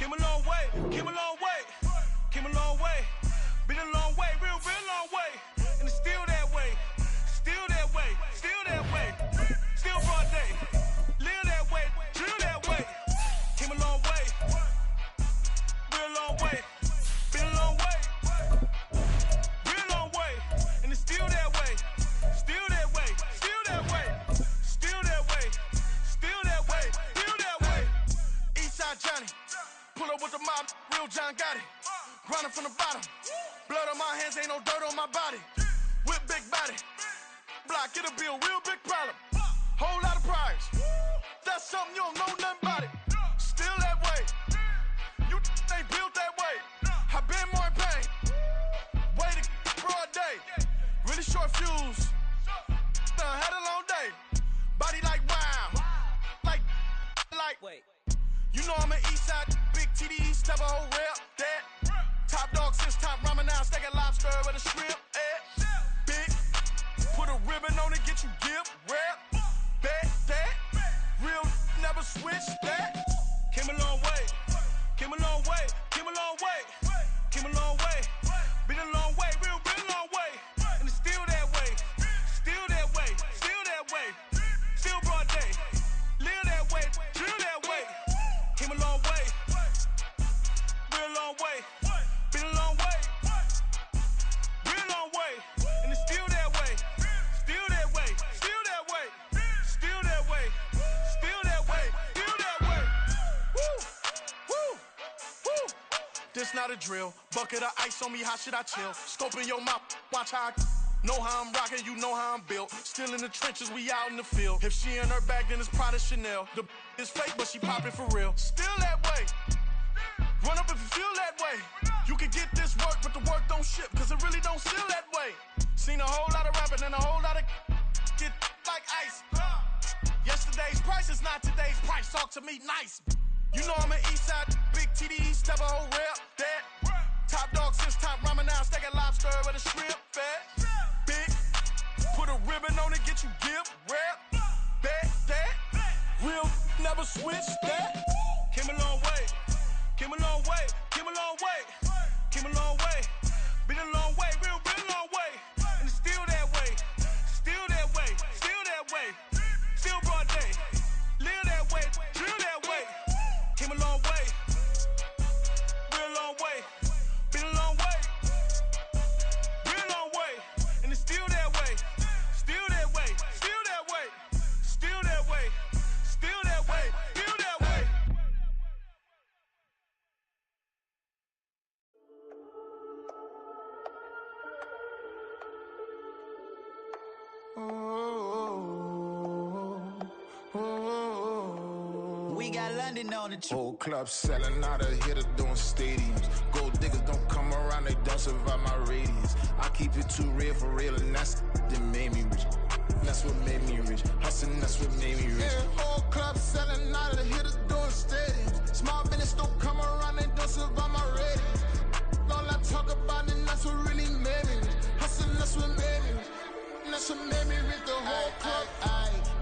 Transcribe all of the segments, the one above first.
Came a long way, came a long way, came a long way. Been a long way, real long way. And it's still that way, still that way, still that way. Still broad day, live that way, drill that way. Came a long way, real long way. Been a long way, real long way. And it's still that way, still that way, still that way, still that way, still that way, still that way. Eastside Johnny, pull up with the mob, real John got it. Grinding from the bottom, blood on my hands, ain't no dirt on my body. Whip big body, block, it'll be a real big problem. Whole lot of priors, that's something you don't know nothing about it. Still that way, you ain't built that way. I been more in pain, way to broad day. Really short fuse, had a long day. Body like wow, like. Wait. You know I'm an Eastside, big TDE, step a whole rep, that. Top dog since top ramen now, steak a lobster with a shrimp, big, put a ribbon on it, get you give, rap, that, real, never switch, that. Came a long way, came a long way, came a long way, came a long way. Been a long way, real long way. And it's still that way, still that way, still that way. Still broad day, live that way, drill that way. Came a long way, real long way. Been a long way, real long way. And it's still that way, still that way, still that way, still that way, still that way, still that way. Woo, woo, woo. This not a drill, bucket of ice on me, how should I chill? Scope in your mouth, watch how I know how I'm rocking, you know how I'm built. Still in the trenches, we out in the field. If she in her bag, then it's Prada Chanel. The is fake, but she popping for real. Still that way. Run up if you feel that way. You can get this work, but the work don't ship, cause it really don't feel that way. Seen a whole lot of rapping and a whole lot of get like ice. Yesterday's price is not today's price. Talk to me nice. You know I'm an Eastside, big TDE, step a whole rep, that. Top dog since top ramen now, steak a lobster with a shrimp, fat. Big, put a ribbon on it, get you give, rap, that. Real, never switch, that. Came a long way, came a long way, came a long way, came a long way. Been a long way, real long way. And it's still that way, still that way, still that way. Still broad day, live that way, drill that way. Came a long way, real long way. Been a long way, real long way. And it's still that way, still that way, still that way, still that way, still that way, still that way. We got London on the Whole club selling out of hitter doing stadiums. Gold diggers don't come around, they don't survive my radius. I keep it too real for real, and that's that made me rich. That's what made me rich. Hustling, that's what made me rich. Yeah, whole club selling out of hitters doing stadiums. Small business don't come around, they don't survive my radius. All I talk about, and that's what really made me rich. Hustling, that's what made me rich. And that's what made me rich. The whole club.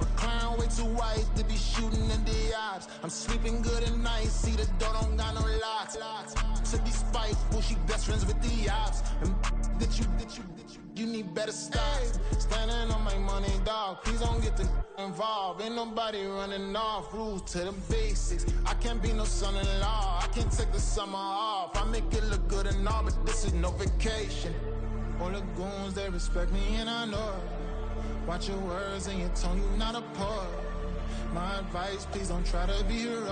McLaren way too white to be shooting in the ops. I'm sleeping good at night, see the door don't got no locks. To be spiteful, she best friends with the ops. And you need better stop. Standing on my money, dog. Please don't get the involved. Ain't nobody running off. Rules to the basics. I can't be no son-in-law. I can't take the summer off. I make it look good and all, but this is no vacation. All the goons, they respect me and I know it. Watch your words and your tone, you not a poet. My advice, please don't try to be heroic.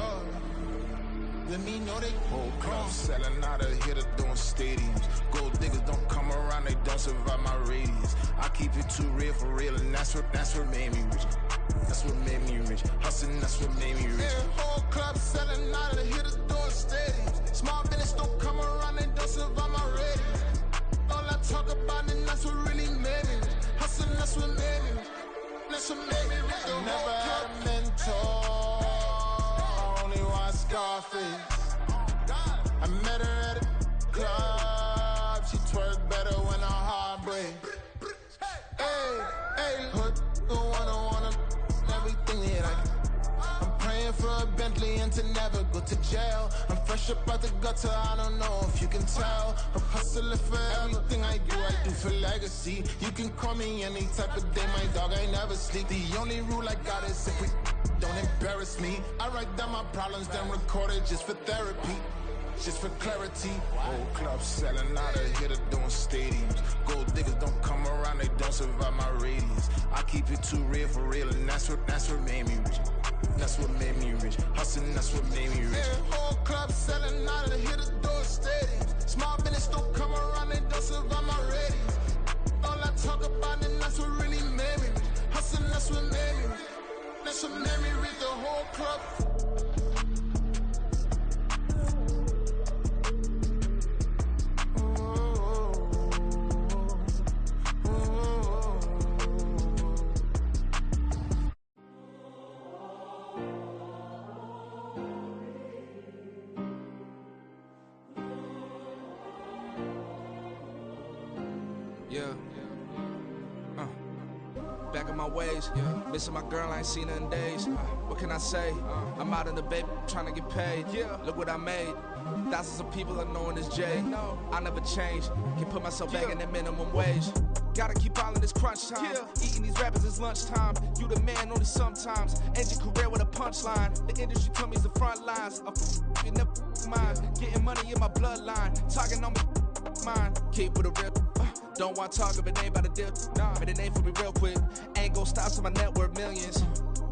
Let me know they whole club selling out of hitter doing stadiums. Gold diggers don't come around, they don't survive my radius. I keep it too real for real, and that's what made me rich. That's what made me rich. Hustling, that's what made me rich. Yeah, whole club selling out of hitters doing stadiums. Small business don't come around, they don't survive my radius. All I talk about, and that's what really made me rich. Hustling, that's what made me rich. That's what made me rich. I never had a mentor. Only one Scarface. I met her at a club. She twerk better when her heart breaks. Hey, hood, wanna everything that I can. I'm praying hustling for a Bentley and to never go to jail. I'm fresh up out the gutter, I don't know if you can tell. I'm hustling for everything I do for legacy. You can call me any type of day, my dog, I never sleep. The only rule I got is if we don't embarrass me. I write down my problems, then record it just for therapy. Just for clarity. Whole club selling out of here to doing stadiums. Gold diggers don't come around, they don't survive my radius. I keep it too real for real, and that's what made me rich. That's what made me rich. Hustling, that's what made me rich. Yeah, whole club selling out of here to doing stadiums. Small business don't come around, they don't survive my radius. All I talk about, and that's what really made me rich. Hustling, that's what made me rich. That's what made me rich. The whole club. Back in my ways, missing my girl, I ain't seen her in days. What can I say? I'm out in the baby, trying to get paid. Look what I made. Thousands of people are knowing this Jay. I never change, can put myself back in that minimum wage. Gotta keep all in this crunch time. Eating these rappers is lunchtime. You the man only sometimes. End your career with a punchline. The industry told me it's the front lines. You never mine. Getting money in my bloodline. Talking on me, mine. Keep with a real. Don't want to talk if it ain't about a dip. But it ain't for me real quick. Ain't gon' stop till my net worth millions.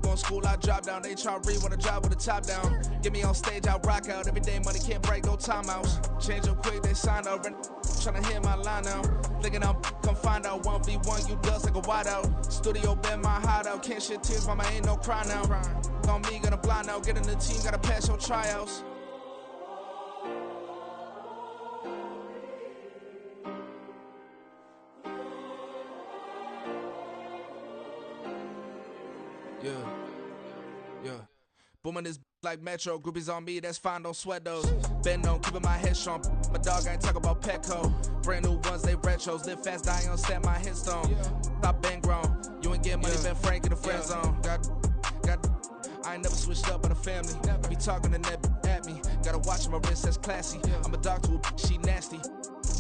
Going school, I drop down. They try to read when I drop with the top down. Get me on stage, I rock out. Every day money can't break, no timeouts. Change up quick, they sign up. Tryna hear my line now. Thinking I'm come find out 1v1, you dust like a wideout. Studio been my hideout. Can't shed tears, mama ain't no cry now. On me, gonna blind out. Get in the team, gotta pass your tryouts. Yeah. Booming this like Metro, groupies on me, that's fine, don't sweat those. Been on, keeping my head strong. My dog ain't talk about Petco. Brand new ones, they retros. Live fast, die on set my headstone. Stop been grown. You ain't getting money, been frank in the friend zone. Got. I ain't never switched up on the family. Be talking to that at me. Gotta watch my wrist, that's classy. I'm a dog to a she nasty.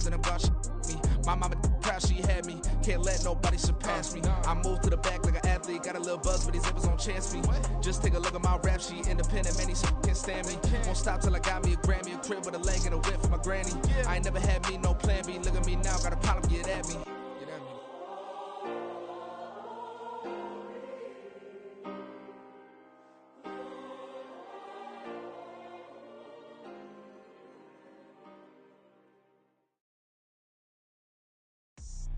Then I'm God, she me. My mama proud she had me. Can't let nobody surpass me. I move to the back like an athlete. Got a little buzz, but these zippers don't chance me. Just take a look at my rap sheet. Independent, man, these can't stand me. Won't stop till I got me a Grammy, a crib with a leg and a whip for my granny. I ain't never had me no plan B. Look at me now, got a problem, get at me.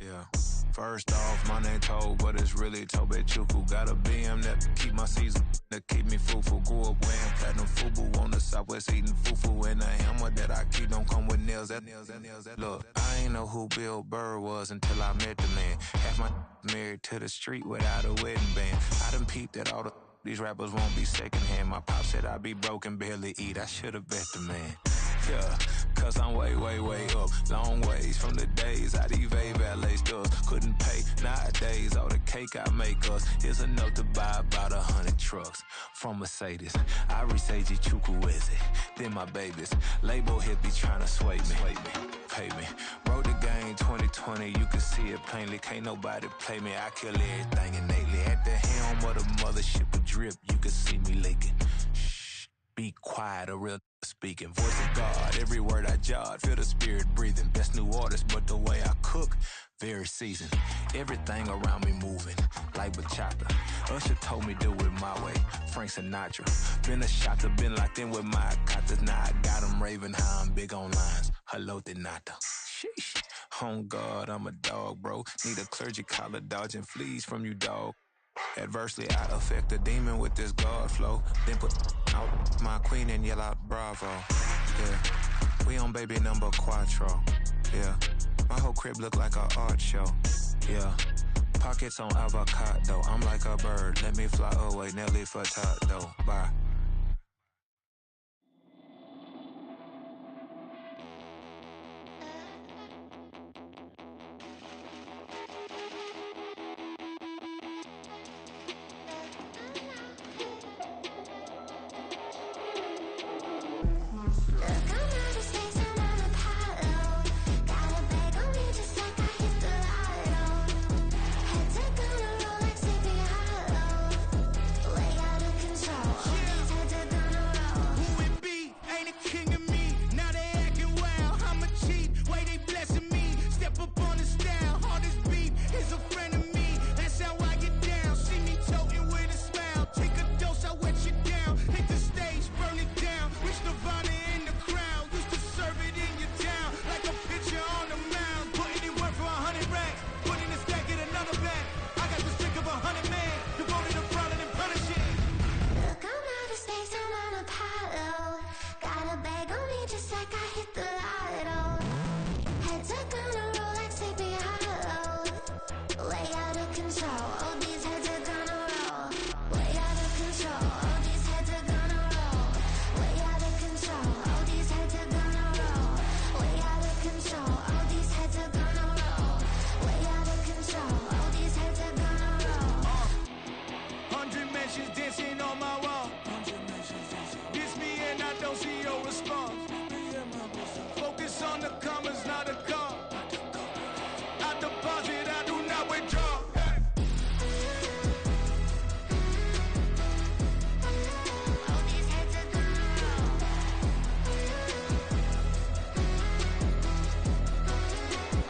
Yeah. First off, my name Tobe, but it's really Tobe Chuku. Got a BM that keep my season, that keep me fruitful. Grew up wearing platinum FUBU on the Southwest eating fufu. And the hammer that I keep don't come with nails. Look, I ain't know who Bill Burr was until I met the man. Half my married to the street without a wedding band. I done peeped that all these rappers won't be secondhand. My pop said I'd be broke and barely eat. I should've bet the man. Yeah, cause I'm way up, long ways from the days I evade valet stores. Couldn't pay nowadays, all the cake I make us is enough to buy about 100 trucks from Mercedes. I resage Chukwueze, then my babies. Label hit be trying to sway me, pay me. Wrote the game 2020, you can see it plainly. Can't nobody play me, I kill everything innately. At the helm of the mothership with drip, you can see me leaking. Shh, be quiet, a real speaking. Voice of God, every word I jot, feel the spirit breathing. Best new artist, but the way I cook, very seasoned. Everything around me moving, like bachata. Usher told me do it my way, Frank Sinatra. Been a shotter, been locked in with my katas. Now I got them raving how I'm big on lines. Hello, Denata. Sheesh. On God, I'm a dog, bro. Need a clergy collar, dodging fleas from you, dog. Adversely, I affect the demon with this God flow. Then put out my queen and yell out bravo. Yeah, we on baby number quattro. Yeah, my whole crib look like an art show. Yeah, pockets on avocado. I'm like a bird, let me fly away. Nelly Furtado. Bye. control. All these heads are gonna roll. Way out of control. All these heads are gonna roll. Way out of control. All these heads are gonna roll. Way out of control. All these heads are gonna roll. Way out of control. All these heads are gonna roll. 100 mentions dancing on my wall. Diss me and I don't see your response. Focus on the commas, not the call. I deposit, I do not withdraw. All these heads are gonna roll.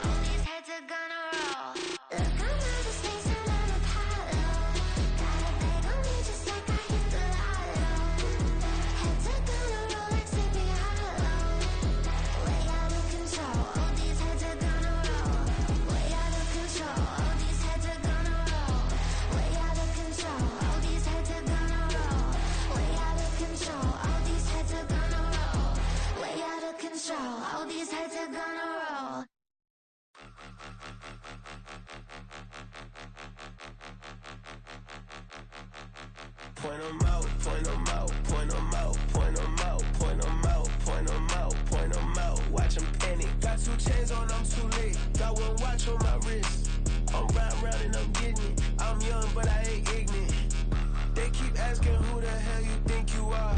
All these heads are gonna roll. Look, I'm out of space and on Apollo. Got a bag on me just like I hit the lotto. Heads are gonna roll like Sleepy Hollow. Way out of control. All these heads are gonna roll. Way out of control. All these heads are gonna roll. Way out of control. All these heads are gonna roll. Way out of control. All these heads are gonna roll. Way out of control. All these heads are gonna roll. Point 'em out, point 'em out, point 'em out, point 'em out, point 'em out, point 'em out, point 'em out. Watch 'em panic. Got 2 chains on, I'm too late. Got 1 watch on my wrist. I'm round and I'm getting it. I'm young, but I ain't ignorant. They keep asking who the hell you think you are.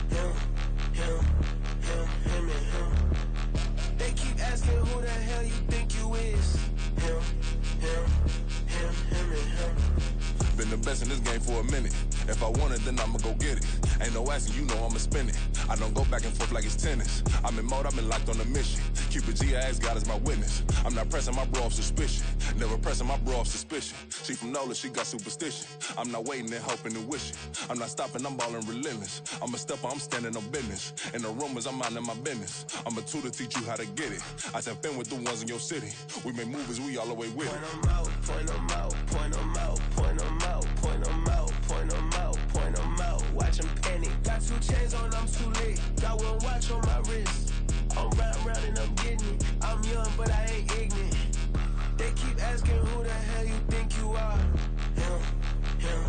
Him, him, him, him, and him. They keep asking who the hell you think you is. Him, him, him, him, and him. Been the best in this game for a minute. If I want it, then I'ma go get it. Ain't no asking, you know I'ma spin it. I don't go back and forth like it's tennis. I'm in mode, I've been locked on a mission. Cupid G, I ask God as my witness. I'm not pressing my bro off suspicion. Never pressing my bro off suspicion. She from NOLA, she got superstition. I'm not waiting and hoping and wishing. I'm not stopping, I'm balling relentless. I'm a stepper, I'm standing on business. In the rumors, I'm minding my business. I'm a tutor, teach you how to get it. I said, fin with the ones in your city. We make movies, we all the way with it. Point 'em out, point 'em out, point 'em out, point 'em out, point 'em out, point 'em out, point 'em out. Watch 'em panic. Got 2 chains on, I'm too late. Got 1 watch on my wrist. I'm round and I'm getting it. I'm young, but I ain't ignorant. They keep asking who the hell you think you are. Him, him,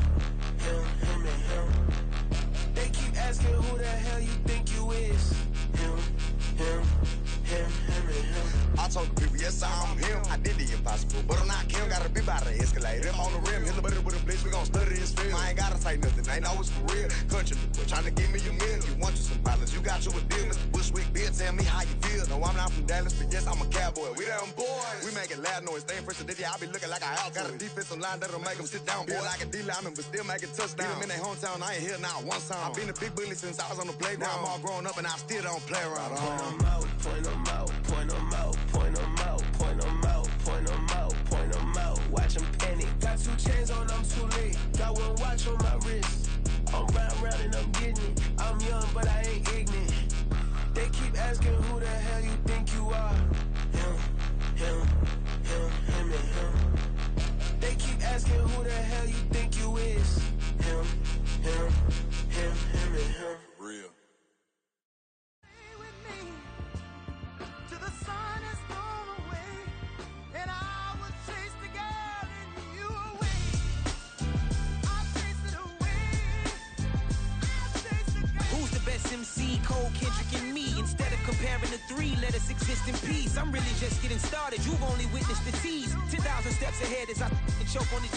him, him, and him. They keep asking who the hell you think you is. Him, him, him, him, and him. I told the people, yes, I'm him. I did the impossible, but I'm not Kim. Gotta be by the escalator. I'm on the rim, hit the butter with a blitz. We gon' study this film. I ain't gotta say nothing, ain't know it's for real. Country people trying to give me a meal. You want you some violence, you got you a deal. Mr. Bushwick, Bill, tell me how you feel. No, I'm not from Dallas, but yes, I'm a cowboy. We them boys. We making loud noise, staying fresh to this. I be looking like a house. Got a defensive line that'll make them sit down. Feel like a D-lineman, but still making touchdowns. Beat them in their hometown, I ain't here now one time. I been a big bully since I was on the playground. Now I'm all grown up and I still don't play around. Point 'em out, point 'em out, point 'em out, point 'em out, point 'em out, point 'em out, point 'em out. Watch 'em panic. Got 2 chains on, I'm too late. Got 1 watch on my wrist. I'm round and I'm getting it. I'm young, but I ain't ignorant. They keep asking who the hell you think you are. Him, him, him, him, and him. They keep asking who the hell you think you is. Him, him, him, him, and him. Real. Till the sun has gone away, and I will chase the girl and you away. I'll chase it away. I'll chase the girl. Who's the best MC? Cole, Kendrick, and me. Instead of comparing the 3, let us exist in peace. I'm really just getting started. You've only witnessed the tease. 10,000 steps ahead as I choke on it.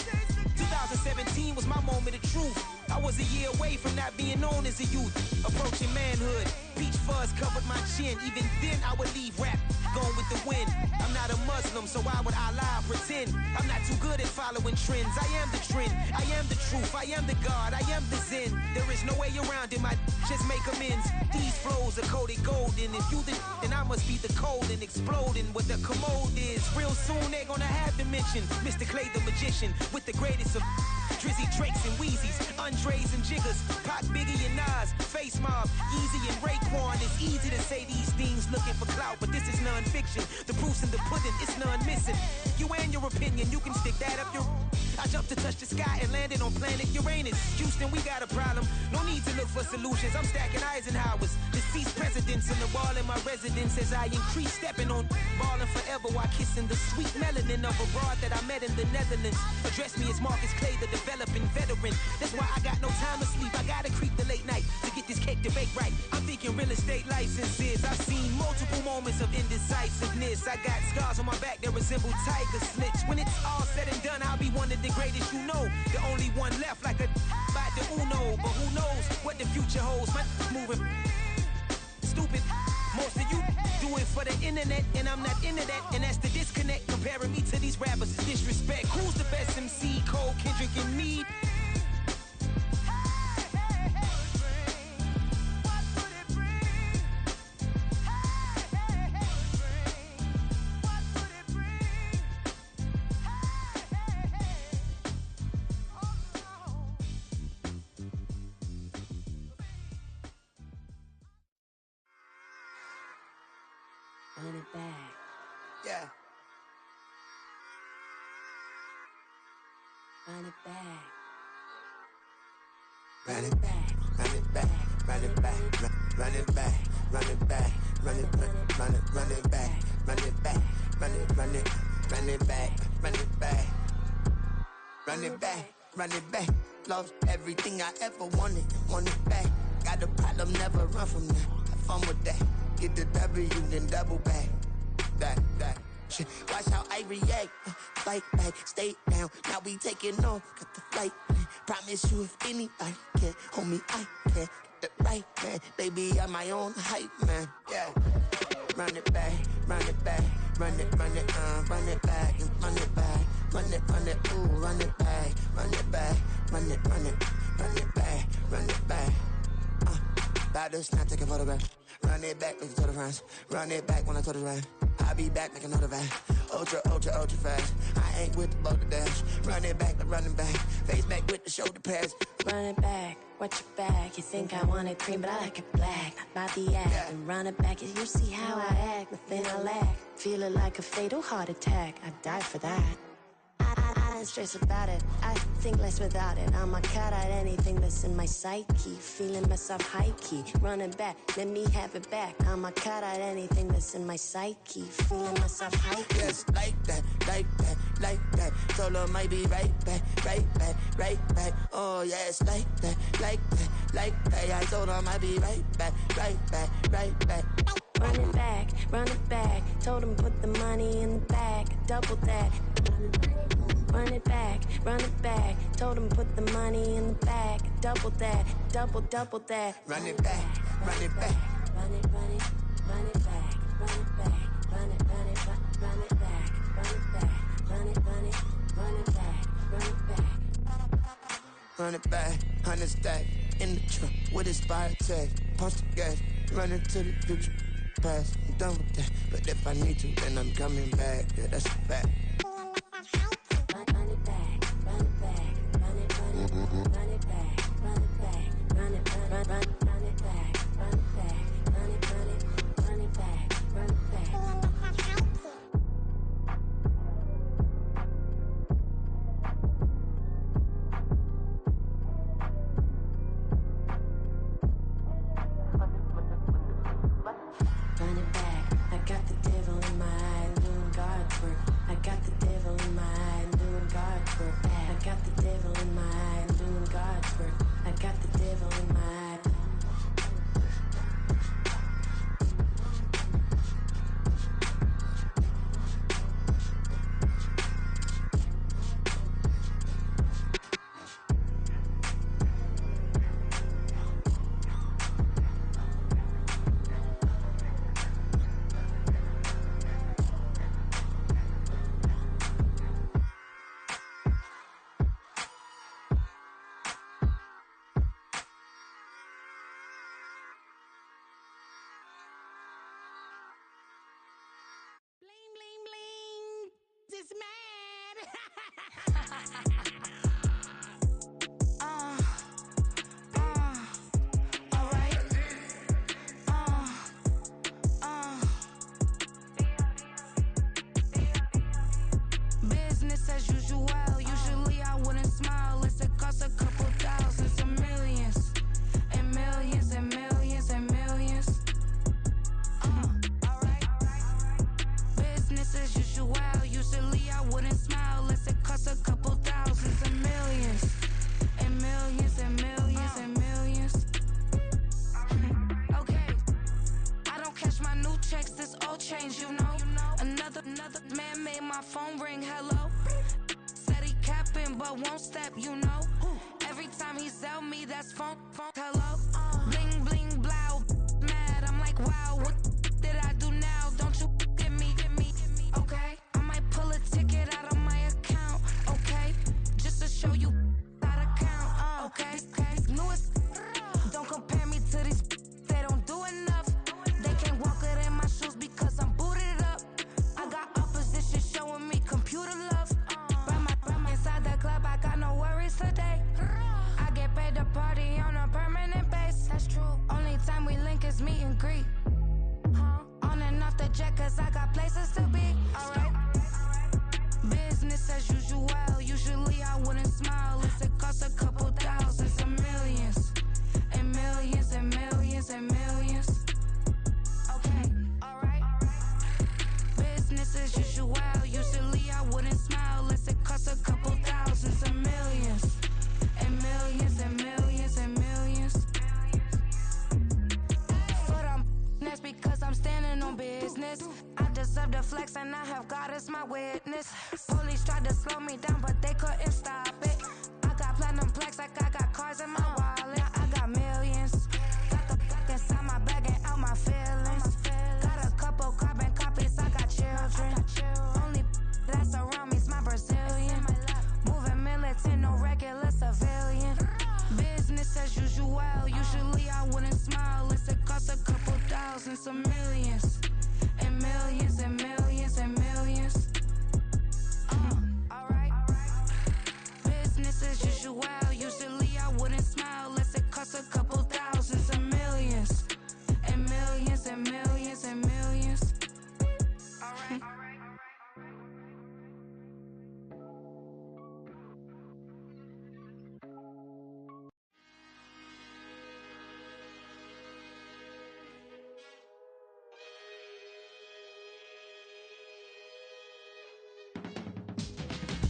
2017 was my moment of truth. I was a year away from not being known as a youth. Approaching manhood. Peach fuzz covered my chin. Even then I would leave rap going with the wind. I'm not a Muslim, so why would Allah pretend? I'm not too good at following trends. I am the trend. I am the truth. I am the God. I am the Zen. There is no way around it. My just make amends. These flows are coated golden. If you the then I must be the cold and exploding what the commode is. Real soon they gonna have to mention Mr. Clay the magician with the greatest of Drizzy, Drakes, and Wheezies, Andres and Jiggers, Pac, Biggie, and Nas, Face Mob, Easy and Raekwon. It's easy to say these things looking for clout, but this is non-fiction. The proof's in the pudding, it's none missing. You and your opinion, you can stick that up your... I jumped to touch the sky and landed on planet Uranus. Houston, we got a problem. No need to look for solutions. I'm stacking Eisenhower's. Deceased presidents on the wall in my residence as I increase stepping on ballin' forever while kissing the sweet melanin of a broad that I met in the Netherlands. Address me as Marcus Clay, the developing veteran. That's why I got no time to sleep. I gotta creep the late night to get this cake to bake right. I'm thinking real estate licenses. I've seen multiple moments of indecisiveness. I got scars on my back that resemble tiger slits. When it's all said and done, I'll be one of the greatest you know. The only one left like a by the Uno. But who knows what the future holds? My moving stupid. Most of you do it for the internet, and I'm not into that. And that's the disconnect. Comparing me to these rappers is disrespect. Who's the best MC? Cole, Kendrick, and me? Run it back. Yeah. Run it back. Run it back, run it back, run it back, run it back, run it back, run it back, run it back, run it back, run it back, run it back, run it back, run it back. Lost everything I ever wanted it back. Got a problem, never run from that. Have fun with that. Get the W, then double back. That shit. Watch how I react. Fight back, stay down. Now we taking off. Got the flight plan. Promise you if anybody can, homie, I can. Get the right man. Baby, I'm my own hype man. Yeah. Run it back, run it back. Run it back, and run it back. Run it, ooh, run it back. Run it back, run it back, run it back. About to snap, take a photograph. Run it back, make it to the friends. Run it back when I told it right. I'll be back, make another van. Ultra fast. I ain't with the boulder dash. Run it back, running back. Face back with the shoulder pads. Run it back, watch your back. You think I want it cream, but I like it black. Not by the act, Yeah. and run it back. You see how I act, nothing I lack. Feel it like a fatal heart attack. I'd die for that. I don't stress about it. I think less without it. I'ma cut out anything that's in my psyche. Feeling myself high key. Running back, let me have it back. I'ma cut out anything that's in my psyche. Feeling myself high key. Yes, like that, like that, like that. Solo might be right back, right back, right back. Oh yes, like that, like that, like that. I told him I'd be right back, right back, right back. Run it back, run it back. Told him put the money in the bag, double that. Run it back, run it back. Told him put the money in the bag, double that, double that. Run it back, run it back. Run it, run it, run it back, run it back, run it, run it, run it back, run it back, run it, run it, run it back, run it back. Run it back, 100 stack in the trunk with expired tag. Punch the gas, running to the future. Past, I'm done with that. But if I need to, then I'm coming back. Yeah, that's a fact. Run it back, run it back, run it, run it, run it back, run it back, run it, run it back, run it back, run it, run it back, run it back. Run it back, I got the devil in my eye, doing guard work. I got the devil in my eye, doing guard work. I got the devil in my eye, doing guard work. I got the devil in my eye. Bling, bling, bling. This mad. All right. Business as usual. Usually I would stepping but won't step, you know. Every time he sell me, that's funk, hello. Bling, bling, blow, mad, I'm like, wow, what did I do now? Don't you get me, okay? I might pull a ticket out of my account, okay? Just to show you how to count, okay? Newest, don't compare me to these, they don't do enough. They can't walk it in my shoes because I'm booted up. I got opposition showing me computer love. Ram inside the club, I got no worries today. I get paid to party on a permanent base. That's true. Only time we link is meet and greet. On and off the jet, cause I got places to be. Alright. Business as usual. Usually I wouldn't smile if it cost a couple thousands and millions. And millions and millions and millions. Okay, alright. Business as usual. Usually I wouldn't smile unless it cost a couple thousands and millions. And millions and millions and millions. Foot on, that's because I'm standing on business. I deserve the flex and I have God as my witness. Police tried to slow me down but they couldn't stop it. I got platinum plaques like I got cars in my wallet. I got millions. Got the inside my bag and out my feelings. Got a couple carbon copies, I got children. Only that's around me's my Brazilian. Moving militant, no regular civilian. Business as usual. Usually I wouldn't smile unless it cost a couple thousands of millions. And millions and millions and millions. Alright. Business as usual. Usually I wouldn't smile unless it cost a couple thousands of millions. And millions and millions and millions. Alright.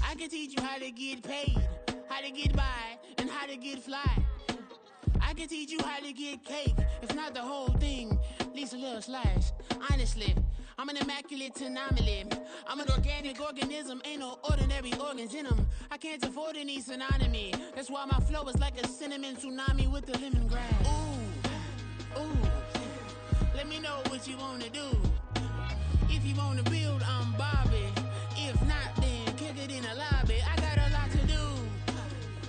I can teach you how to get paid, how to get by, and how to get fly. I can teach you how to get cake, if not the whole thing, at least a little slice. Honestly, I'm an immaculate anomaly. I'm an organic organism, ain't no ordinary organs in them. I can't afford any synonymy. That's why my flow is like a cinnamon tsunami with the lemongrass. Ooh, ooh. Let me know what you wanna do. If you wanna build, I'm Bobby. If not, then kick it in the lobby. I got a lot to do.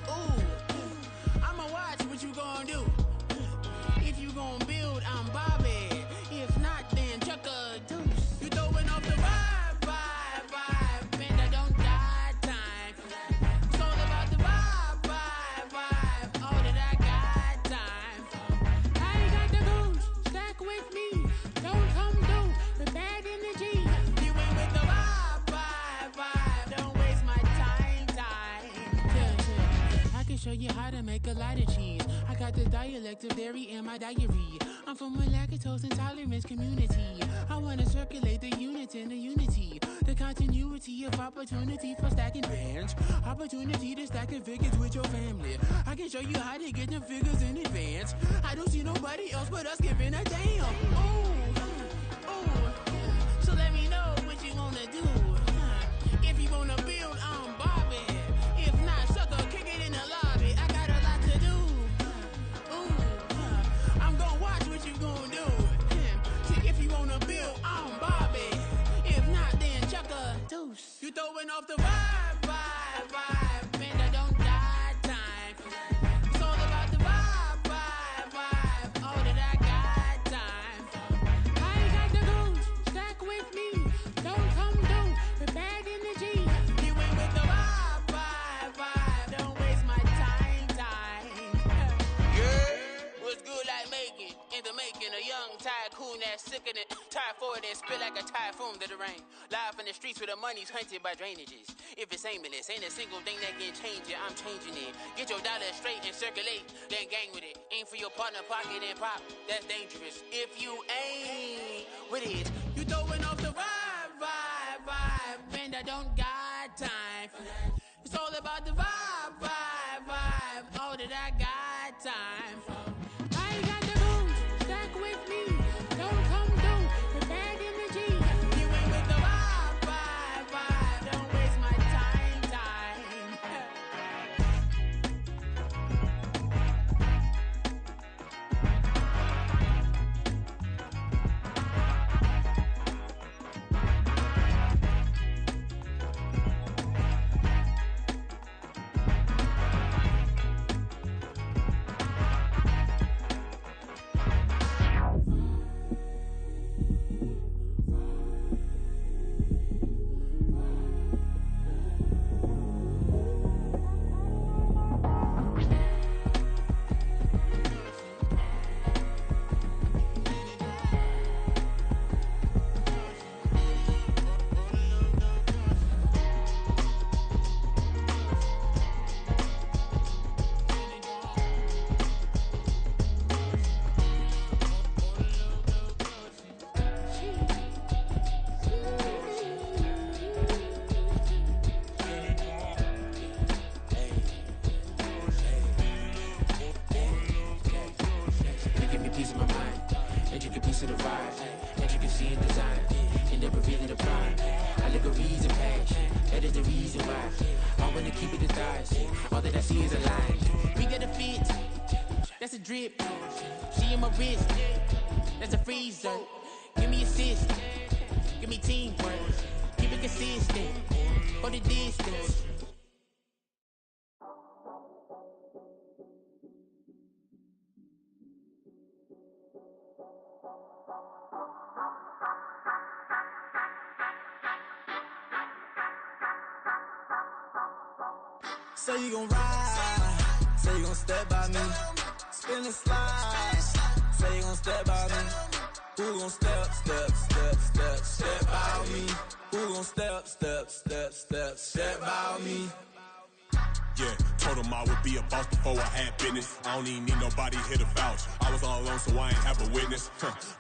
Ooh, I'ma watch what you gon' do. If you gon' build, I'm Bobby. If not, then chuck a deuce. You throwing off the vibe, and I don't die time. It's all about the vibe, all that I got time. I ain't got the goose, stack with me. Don't come through with bad energy. You ain't with the vibe, don't waste my time. Yeah. I can show you how to make a lot of cheese. I got the dialect of dairy in my diary. I'm from a lactose intolerance community. I wanna circulate the units and the unity. The continuity of opportunity for stacking bands. Opportunity to stack the figures with your family. I can show you how to get the figures in advance. I don't see nobody else but us giving a damn. Ooh. So let me know what you wanna do. If you wanna build, I'm Bobby. If not, sucker, kick it in the lobby. I got a lot to do. Ooh, I'm gonna watch what you gonna do. If you wanna build, I'm Bobby. If not, then chuck a deuce. You throwing off the vibe, and I don't die time. It's all about the vibe, all that I got time. I ain't got the goose, stack with me. Don't come through with bad energy. You ain't with the vibe, don't waste my time. Yeah, what's good like making? In the making, a young tycoon that's sick of it. Tired for it and spit like a typhoon to the rain. Live in the streets where the money's hunted by drainages. If it's aimless, ain't a single thing that can change it. I'm changing it. Get your dollar straight and circulate, then gang with it. Aim for your partner pocket and pop. That's dangerous. If you ain't with it, you throwing off the vibe, and I don't got time for that. It's all about the vibe, all that I got time for. I ain't got the goose, stack with me. Don't come through with bad energy. You ain't with the vibe, don't waste my time. all that I see is a lie. We got a fit, that's a drip. She in my wrist, that's a freezer. Give me assist, give me teamwork. Keep it consistent, for the distance. Say you gon' ride, say you gon' step by me, spin and slide. Say you gon' step by me, who gon' step by me? Who gon' step by me? Yeah, told him I would be a boss before I had business. I don't even need nobody here to vouch. I was all alone, so I ain't have a witness.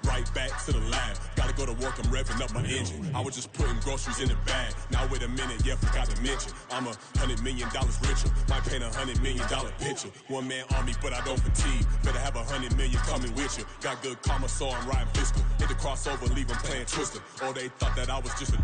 Right back to the lab. Gotta go to work, I'm revving up my engine. I was just putting groceries in the bag. Now wait a minute, yeah, forgot to mention. I'm $100 million richer. Might paint $100 million picture. One man army, but I don't fatigue. Better have 100 million coming with you. Got good karma, so I'm riding fiscal. Hit the crossover, leave them playing Twister. Oh, they thought that I was just a...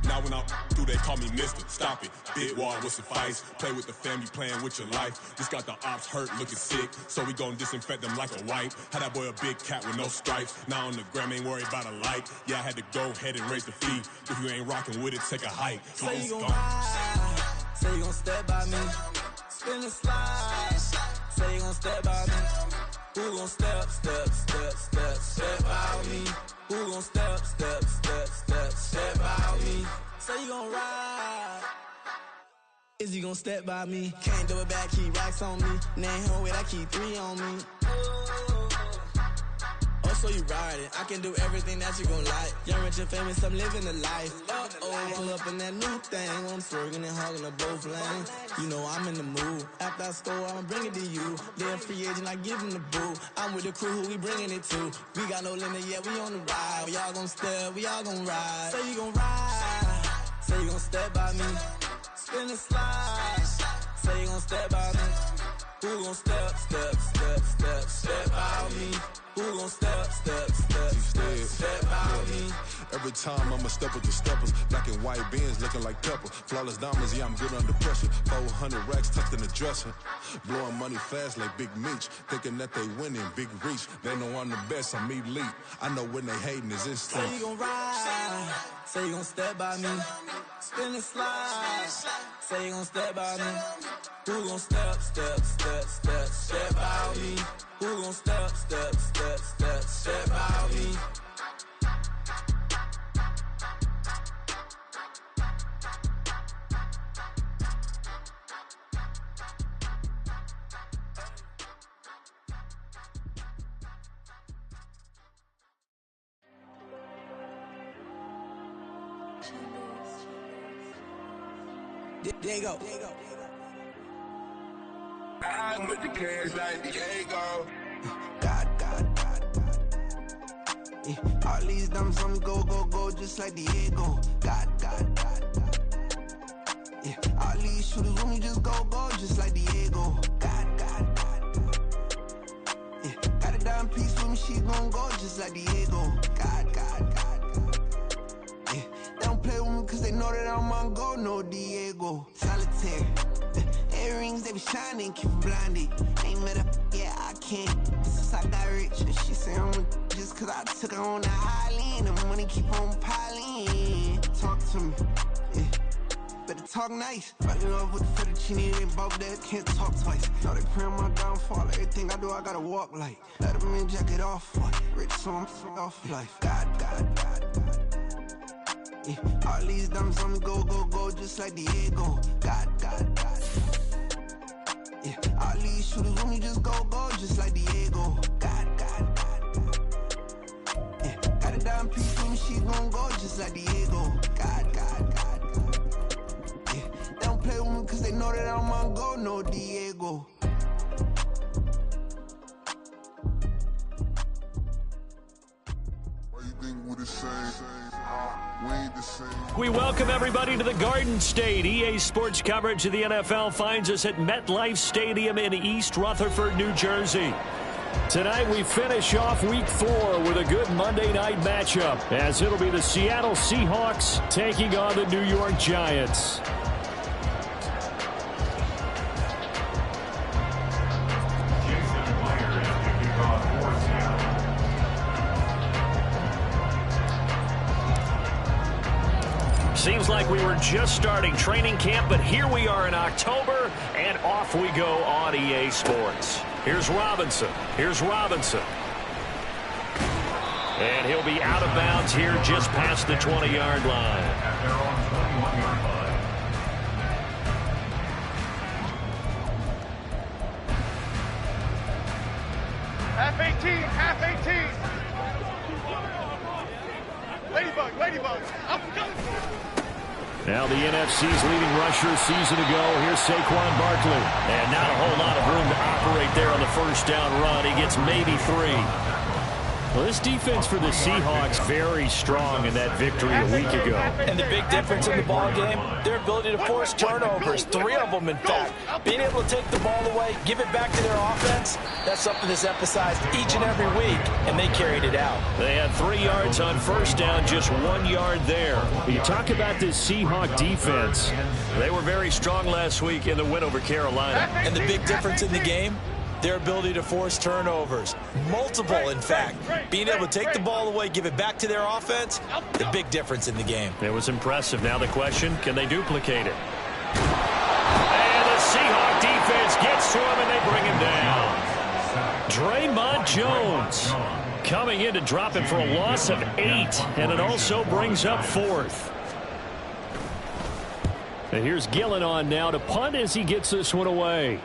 Now when I do, they call me Mister. Stop it, big wall, what's advice? Play with the family, playing with your life. Just got the ops hurt, looking sick, so we gon' disinfect them like a wipe. Had that boy a big cat with no stripes. Now on the gram, ain't worried about a light. Yeah, I had to go ahead and raise the fee. If you ain't rocking with it, take a hike. Say you gon' ride, say you gon' step by me, spin and slide. Say you gon' step by me, who gon' step by me? Who gon' step by me? Say you gon' ride, is he gon' step by me? Can't do it back, keep racks on me. Name home with, I keep 3 on me. Oh, so you riding, I can do everything that you gon' like. Young, rich, and famous, I'm living the life. Uh-oh, pull up in that new thing. I'm swerving and hogging up both lanes. You know I'm in the mood. After I score, I'ma bring it to you. They're a free agent, I give them the boo. I'm with the crew, who we bringing it to. We got no limit, yeah, we on the ride. We all gon' step, we all gon' ride. Say you gon' ride, say you gon' step by me, spin and slide. Say you gon' step by me, who gon' step by me? Who gon' step by me? Every time I'ma step with the steppers. Black and white beans looking like pepper. Flawless diamonds, yeah, I'm good under pressure. 400 racks tucked in the dresser. Blowing money fast like Big Meech. Thinking that they winning, big reach. They know I'm the best, I'm elite. I know when they hating is instant. Say you gon' ride, say you gon' step by me, spin and slide. Say you gon' step by me, who gon' step by me? Who gon' step by me? There you go. I'm with the cash like Diego. God. Yeah, all these diamonds on me go, just like Diego. God. Yeah, all these shooters on me just go, just like Diego. God. Yeah, got a dime piece with me, she gon' go just like Diego. God. Yeah, they don't play with me cause they know that I'm on go, no Diego. Solitaire. Earrings, they be shining, keep them blinded. Ain't met up, yeah, I can't. Since I got rich, and she say I'm a just cause I took her on the island. The money keep on piling. Talk to me, yeah. Better talk nice. Fucking up with the fettuccine, they both dead, can't talk twice. Know they praying my downfall. Everything I do, I gotta walk like. Let them in, jacket off. Rich, so I'm off life. God. Yeah, all these diamonds on me go, just like Diego. God. Yeah, all these shooters on me just go, just like Diego. God. Yeah, got a dime piece with me, she gon' go just like Diego. God. Yeah, they don't play with me cause they know that I'm on go, no Diego. Why you think we're the same? We ain't the same. We welcome everybody to the Garden State. EA Sports coverage of the NFL finds us at MetLife Stadium in East Rutherford, New Jersey. Tonight we finish off Week 4 with a good Monday night matchup, as it'll be the Seattle Seahawks taking on the New York Giants. Seems like we were just starting training camp, but here we are in October, and off we go on EA Sports. Here's Robinson. And he'll be out of bounds here just past the 20-yard line. Half 18, half 18. Ladybug. Now the NFC's leading rusher a season ago. Here's Saquon Barkley. And not a whole lot of room to operate there on the first down run. He gets maybe 3. Well, this defense for the Seahawks very strong in that victory a week ago. And the big difference in the ball game, their ability to force turnovers, 3 of them in fact. Being able to take the ball away, give it back to their offense, that's something that's emphasized each and every week, and they carried it out. They had 3 yards on first down, just 1 yard there. You talk about this Seahawk defense. They were very strong last week in the win over Carolina. And the big difference in the game, their ability to force turnovers. Multiple, in fact. Being able to take the ball away, give it back to their offense, the big difference in the game. It was impressive. Now the question, can they duplicate it? And the Seahawk defense gets to him, and they bring him down. Draymond Jones coming in to drop him for a loss of 8, and it also brings up 4th. And here's Gillen on now to punt as he gets this one away.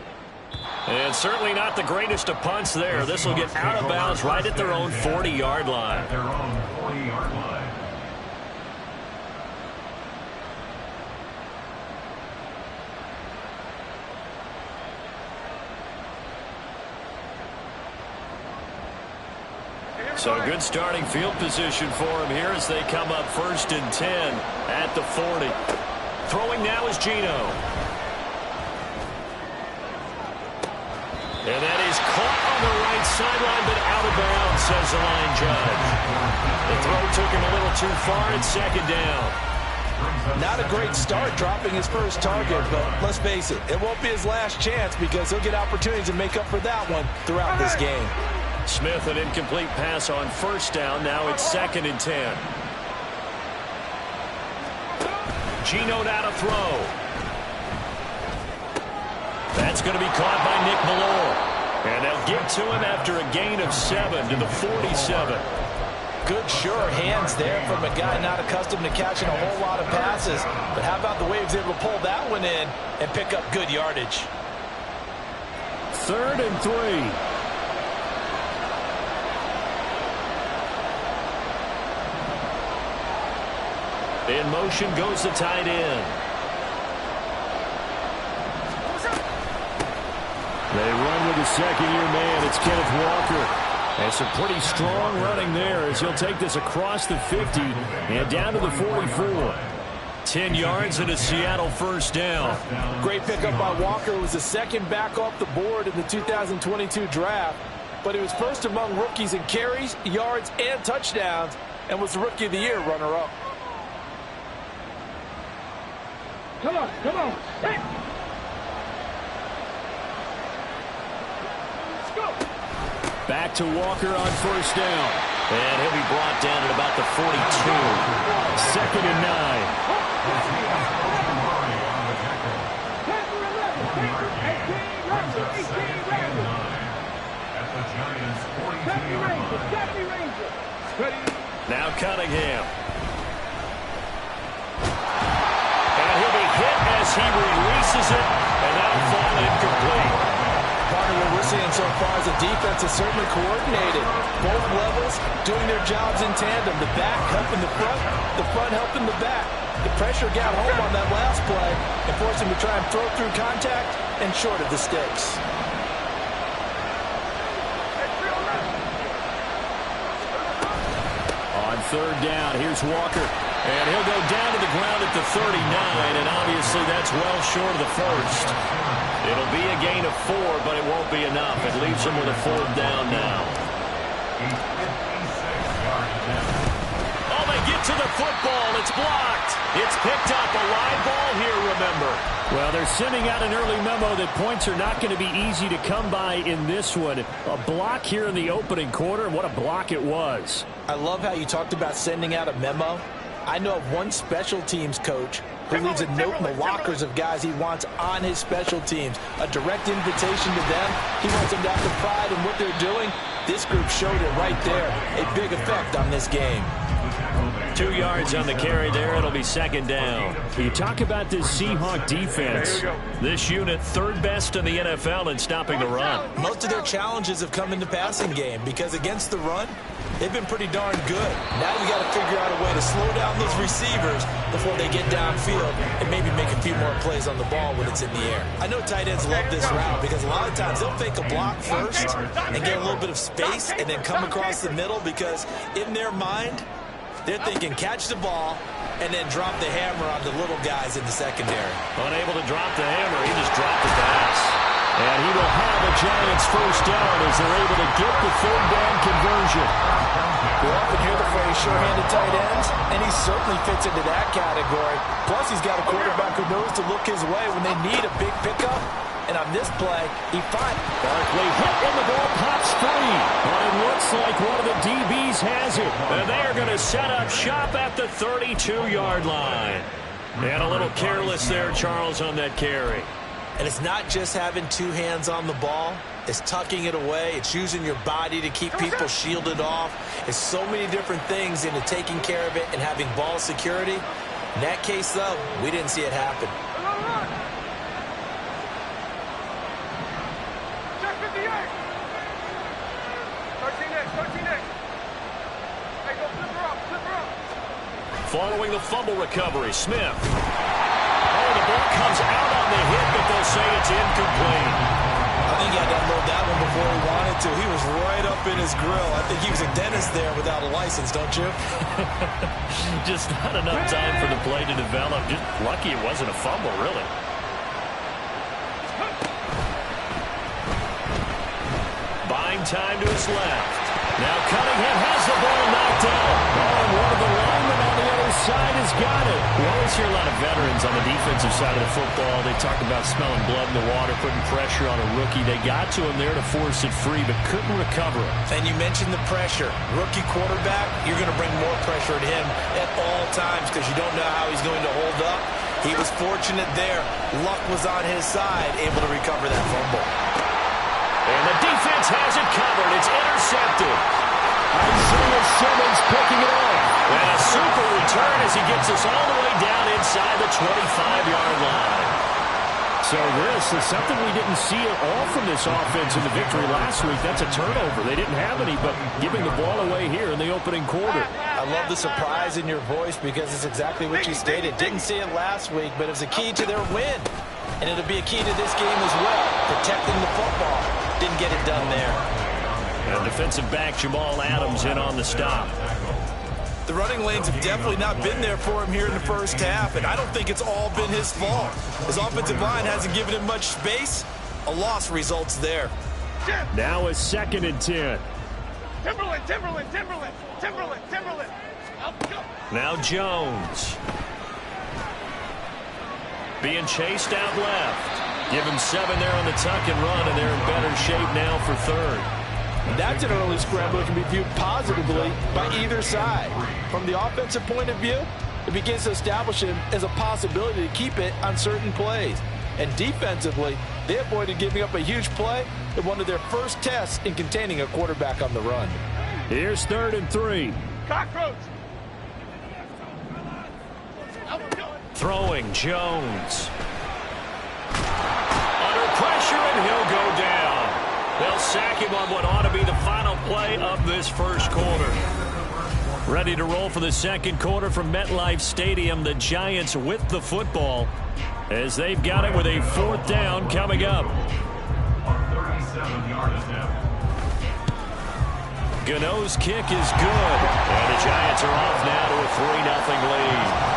And certainly not the greatest of punts there. This will get out of bounds right at their own 40-yard line. So a good starting field position for him here as they come up 1st and 10 at the 40. Throwing now is Geno. And that is caught on the right sideline, but out of bounds, says the line judge. The throw took him a little too far. It's 2nd down. Not a great start dropping his first target, but let's face it, it won't be his last chance because he'll get opportunities to make up for that one throughout this game. Smith, an incomplete pass on first down. Now it's 2nd and 10. Geno now to throw. That's going to be caught by Nick Ballore. And they'll get to him after a gain of 7 to the 47. Good, sure hands there from a guy not accustomed to catching a whole lot of passes. But how about the way he was able to pull that one in and pick up good yardage? 3rd and 3. In motion goes the tight end. They run with the second-year man. It's Kenneth Walker. And some pretty strong running there as he'll take this across the 50 and down to the 44. 10 yards and a Seattle first down. Great pickup by Walker. It was the second back off the board in the 2022 draft. But he was first among rookies in carries, yards, and touchdowns, and was the Rookie of the Year runner-up. Come on. Hey. Let's go. Back to Walker on first down. And he'll be brought down at about the 42. 2nd and 9. Now Cunningham. As he releases it, and that'll fall incomplete. Part of what we're seeing so far is the defense is certainly coordinated. Both levels doing their jobs in tandem. The back helping the front helping the back. The pressure got home on that last play and forced him to try and throw through contact and short of the sticks. On 3rd down, here's Walker. And he'll go down to the ground at the 39, and obviously that's well short of the first. It'll be a gain of 4, but it won't be enough. It leaves him with a 4th down now. Oh, they get to the football. It's blocked. It's picked up. A live ball here, remember. Well, they're sending out an early memo that points are not going to be easy to come by in this one. A block here in the opening quarter. What a block it was. I love how you talked about sending out a memo. I know of one special teams coach who leaves a note in the lockers of guys he wants on his special teams. A direct invitation to them. He wants them to have the pride in what they're doing. This group showed it right there. A big effect on this game. 2 yards on the carry there. It'll be second down. You talk about this Seahawk defense. This unit, third best in the NFL in stopping the run. Most of their challenges have come in the passing game because against the run, they've been pretty darn good. Now you got to figure out a way to slow down those receivers before they get downfield and maybe make a few more plays on the ball when it's in the air. I know tight ends love this route because a lot of times they'll fake a block first and get a little bit of space and then come across the middle because in their mind, they're thinking catch the ball and then drop the hammer on the little guys in the secondary. Unable to drop the hammer, he just dropped the pass. And he will have a Giants first down as they're able to get the third down conversion. We often hear the phrase sure-handed tight ends, and he certainly fits into that category. Plus, he's got a quarterback who knows to look his way when they need a big pickup. And on this play, he finds Barkley hit when the ball pops free. But it looks like one of the DBs has it. And they are going to set up shop at the 32-yard line. And a little careless there, Charles, on that carry. And it's not just having two hands on the ball. It's tucking it away. It's using your body to keep people shielded off. It's so many different things into taking care of it and having ball security. In that case, though, we didn't see it happen. Following the fumble recovery, Smith. Oh, the ball comes out on the hit, but they'll say it's incomplete. I think he had to unload that one before he wanted to. He was right up in his grill. I think he was a dentist there without a license, don't you? Just not enough time for the play to develop. Just lucky it wasn't a fumble, really. Buying time to his left. Now Cunningham has the ball knocked down. Oh, and one of the linemen on the other side has got it. We always hear a lot of veterans on the defensive side of the football. They talk about smelling blood in the water, putting pressure on a rookie. They got to him there to force it free, but couldn't recover it. And you mentioned the pressure. Rookie quarterback, you're going to bring more pressure at him at all times because you don't know how he's going to hold up. He was fortunate there. Luck was on his side, able to recover that fumble. And the defense has it covered. It's intercepted. Isaiah Simmons picking it up. And a super return as he gets us all the way down inside the 25-yard line. So this is something we didn't see at all from this offense in the victory last week. That's a turnover. They didn't have any, but giving the ball away here in the opening quarter. I love the surprise in your voice because it's exactly what you stated. Didn't see it last week, but it was a key to their win. And it'll be a key to this game as well, protecting the football. Didn't get it done there. And defensive back Jamal Adams in on the stop. The running lanes have definitely not been there for him here in the first half, and I don't think it's all been his fault. His offensive line hasn't given him much space. A loss results there. Now a 2nd and 10. Timberland. Now Jones. Being chased out left. Give him 7 there on the tuck and run, and they're in better shape now for third. That's an early scramble that can be viewed positively by either side. From the offensive point of view, it begins to establish him as a possibility to keep it on certain plays. And defensively, they avoided giving up a huge play in one of their first tests in containing a quarterback on the run. Here's 3rd and 3. Cockroach. Throwing Jones. Under pressure, and he'll go down. They'll sack him on what ought to be the final play of this first quarter. Ready to roll for the second quarter from MetLife Stadium. The Giants with the football as they've got it with a 4th down coming up. Gano's kick is good. And the Giants are off now to a 3-0 lead.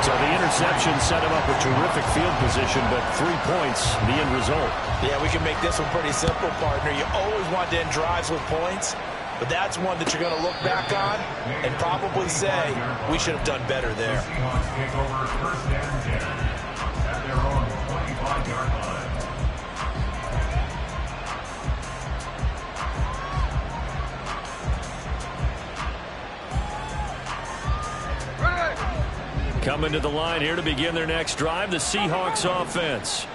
So the interception set him up a terrific field position, but 3 points, the end result. Yeah, we can make this one pretty simple, partner. You always want to end drives with points, but that's one that you're going to look back on and probably say, we should have done better there. coming to the line here to begin their next drive, the Seahawks offense.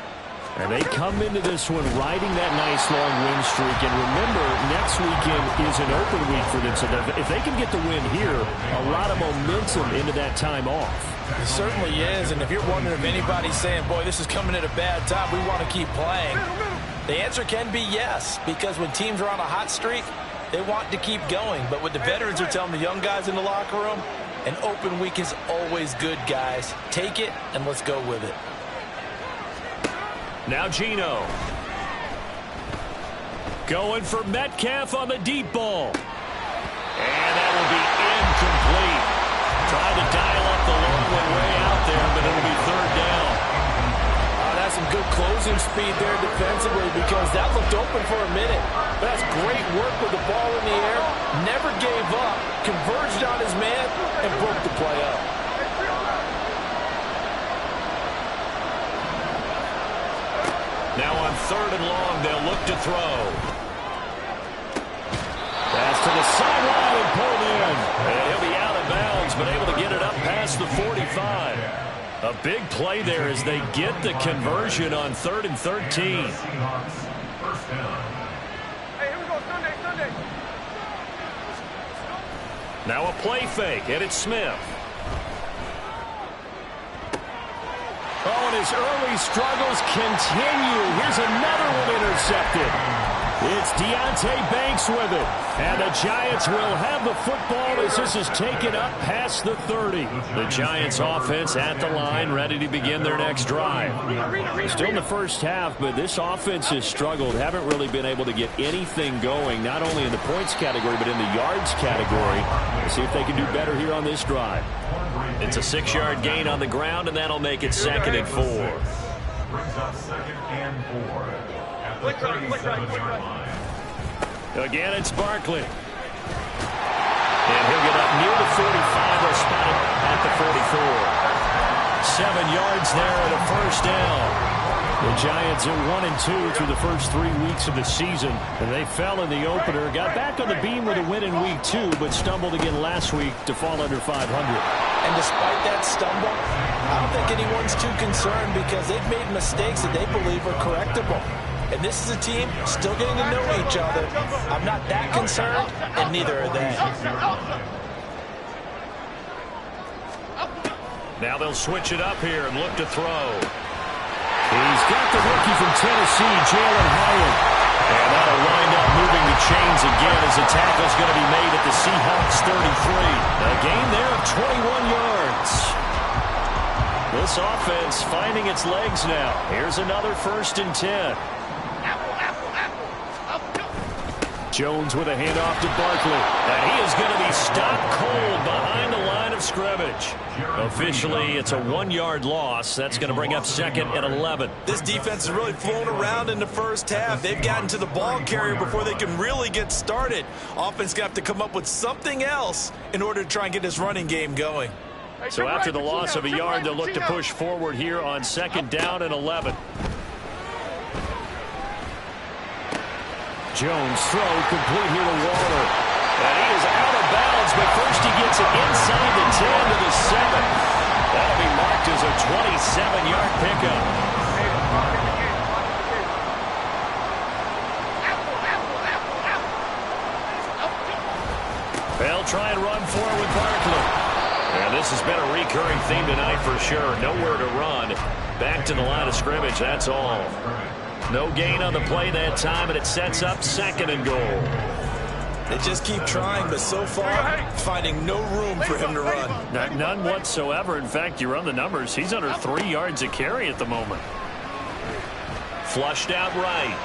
And they come into this one riding that nice long win streak. And remember, next weekend is an open week for them. So if they can get the win here, a lot of momentum into that time off. It certainly is. And if you're wondering if anybody's saying, boy, this is coming at a bad time, we want to keep playing, the answer can be yes. Because when teams are on a hot streak, they want to keep going. But what the veterans are telling the young guys in the locker room, an open week is always good, guys. Take it, and let's go with it. Now Geno. Going for Metcalf on the deep ball. And that will be incomplete. Tried to dial up the long one way out there, but it'll be third down. That's some good closing speed there defensively because that looked open for a minute. But that's great work with the ball in the air. Never gave up. Converged on his man and broke the play up. Now on third and long, they'll look to throw. Pass to the sideline and pulled in. And he'll be out of bounds, but able to get it up past the 45. A big play there as they get the conversion on 3rd and 13. Hey, here we go, Sunday. Now a play fake, and it's Smith. Oh, and his early struggles continue. Here's another one intercepted. It's Deonte Banks with it. And the Giants will have the football as this is taken up past the 30. The Giants offense at the line, ready to begin their next drive. Still in the first half, but this offense has struggled. Haven't really been able to get anything going, not only in the points category, but in the yards category. Let's see if they can do better here on this drive. It's a 6-yard gain on the ground, and that'll make it 2nd and 4. Brings up 2nd and 4 at the 37-yard line. Again, it's Barkley. And he'll get up near the 45 or spot it at the 44. 7 yards there and a first down. The Giants are 1-2 through the first 3 weeks of the season. And they fell in the opener, got back on the beam with a win in week 2, but stumbled again last week to fall under 500. And despite that stumble, I don't think anyone's too concerned because they've made mistakes that they believe are correctable. And this is a team still getting to know each other. I'm not that concerned, and neither are they. Now they'll switch it up here and look to throw. He's got the rookie from Tennessee, Jalen Hyatt. And that'll wind up moving the chains again as the tackle's going to be made at the Seahawks 33. A gain there of 21 yards. This offense finding its legs now. Here's another 1st and 10. Jones with a handoff to Barkley. And he is going to be stopped cold behind the line of scrimmage. Officially, it's a 1-yard loss. That's going to bring up 2nd and 11. This defense has really flown around in the first half. They've gotten to the ball carrier before they can really get started. Offense got to come up with something else in order to try and get this running game going. So after the loss of a yard, they'll look to push forward here on 2nd down and 11. Jones throw complete here to Waller. And he is out of bounds, but first he gets it inside the 10 to the 7. That'll be marked as a 27-yard pickup. They'll try and run forward with Barkley. And this has been a recurring theme tonight for sure. Nowhere to run. Back to the line of scrimmage, that's all. No gain on the play that time, and it sets up 2nd and goal. They just keep trying, but so far, finding no room for him to run. None whatsoever. In fact, you run the numbers. He's under 3 yards a carry at the moment. Flushed out right.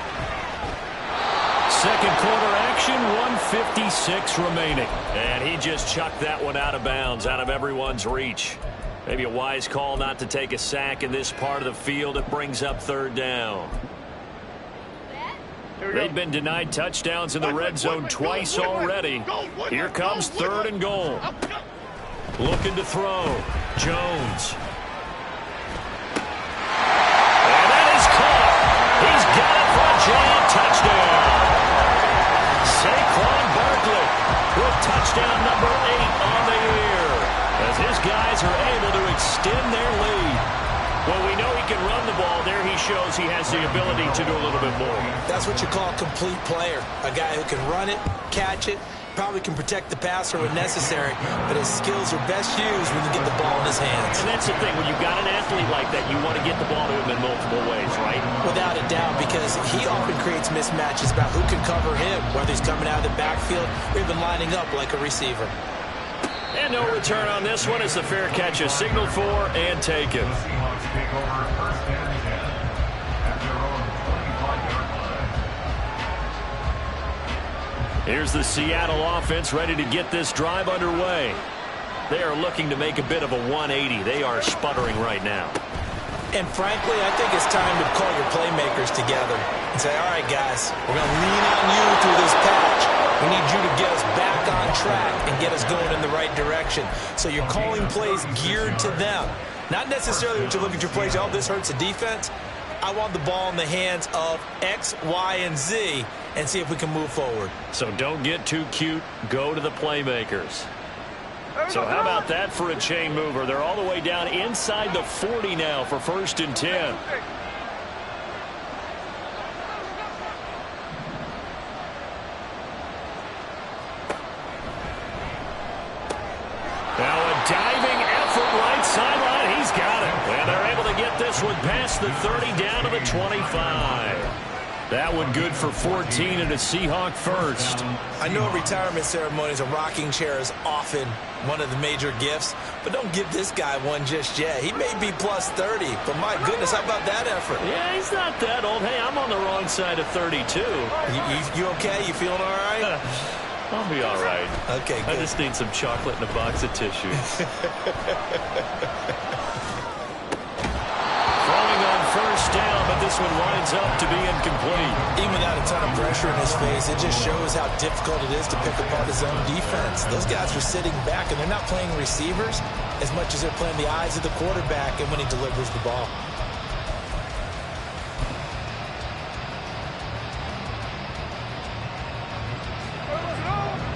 2nd quarter action, 1:56 remaining. And he just chucked that one out of bounds, out of everyone's reach. Maybe a wise call not to take a sack in this part of the field. It brings up 3rd down. They've been denied touchdowns in the red zone twice already. Here comes 3rd and goal. Looking to throw. Jones. And that is caught. He's got it for a giant touchdown. Saquon Barkley with touchdown number 8 on the year. As his guys are able to extend to do a little bit more. That's what you call a complete player. A guy who can run it, catch it, probably can protect the passer when necessary, but his skills are best used when you get the ball in his hands. And that's the thing. When you've got an athlete like that, you want to get the ball to him in multiple ways, right? Without a doubt, because he often creates mismatches about who can cover him, whether he's coming out of the backfield or even lining up like a receiver. And no return on this one as the fair catch is signaled for and taken. Here's the Seattle offense ready to get this drive underway. They are looking to make a bit of a 180. They are sputtering right now. And frankly, I think it's time to call your playmakers together and say, all right, guys, we're going to lean on you through this patch. We need you to get us back on track and get us going in the right direction. So you're calling plays geared to them. Not necessarily when you look at your plays, oh, this hurts the defense. I want the ball in the hands of X, Y, and Z and see if we can move forward. So don't get too cute. Go to the playmakers. So how about that for a chain mover? They're all the way down inside the 40 now for 1st and 10. Now a diving effort right sideline. He's got it. And they're able to get this one past the 30 down to the 25. That one good for 14 and a Seahawk first. I know at retirement ceremonies, a rocking chair is often one of the major gifts, but don't give this guy one just yet. He may be plus 30, but my goodness, how about that effort? Yeah, he's not that old. Hey, I'm on the wrong side of 32. You okay? You feeling all right? I'll be all right. Okay, good. I just need some chocolate and a box of tissues. Throwing on 1st down, but this one winds up to be incomplete. Even without a ton of pressure in his face, it just shows how difficult it is to pick apart his own defense. Those guys are sitting back, and they're not playing receivers as much as they're playing the eyes of the quarterback and when he delivers the ball.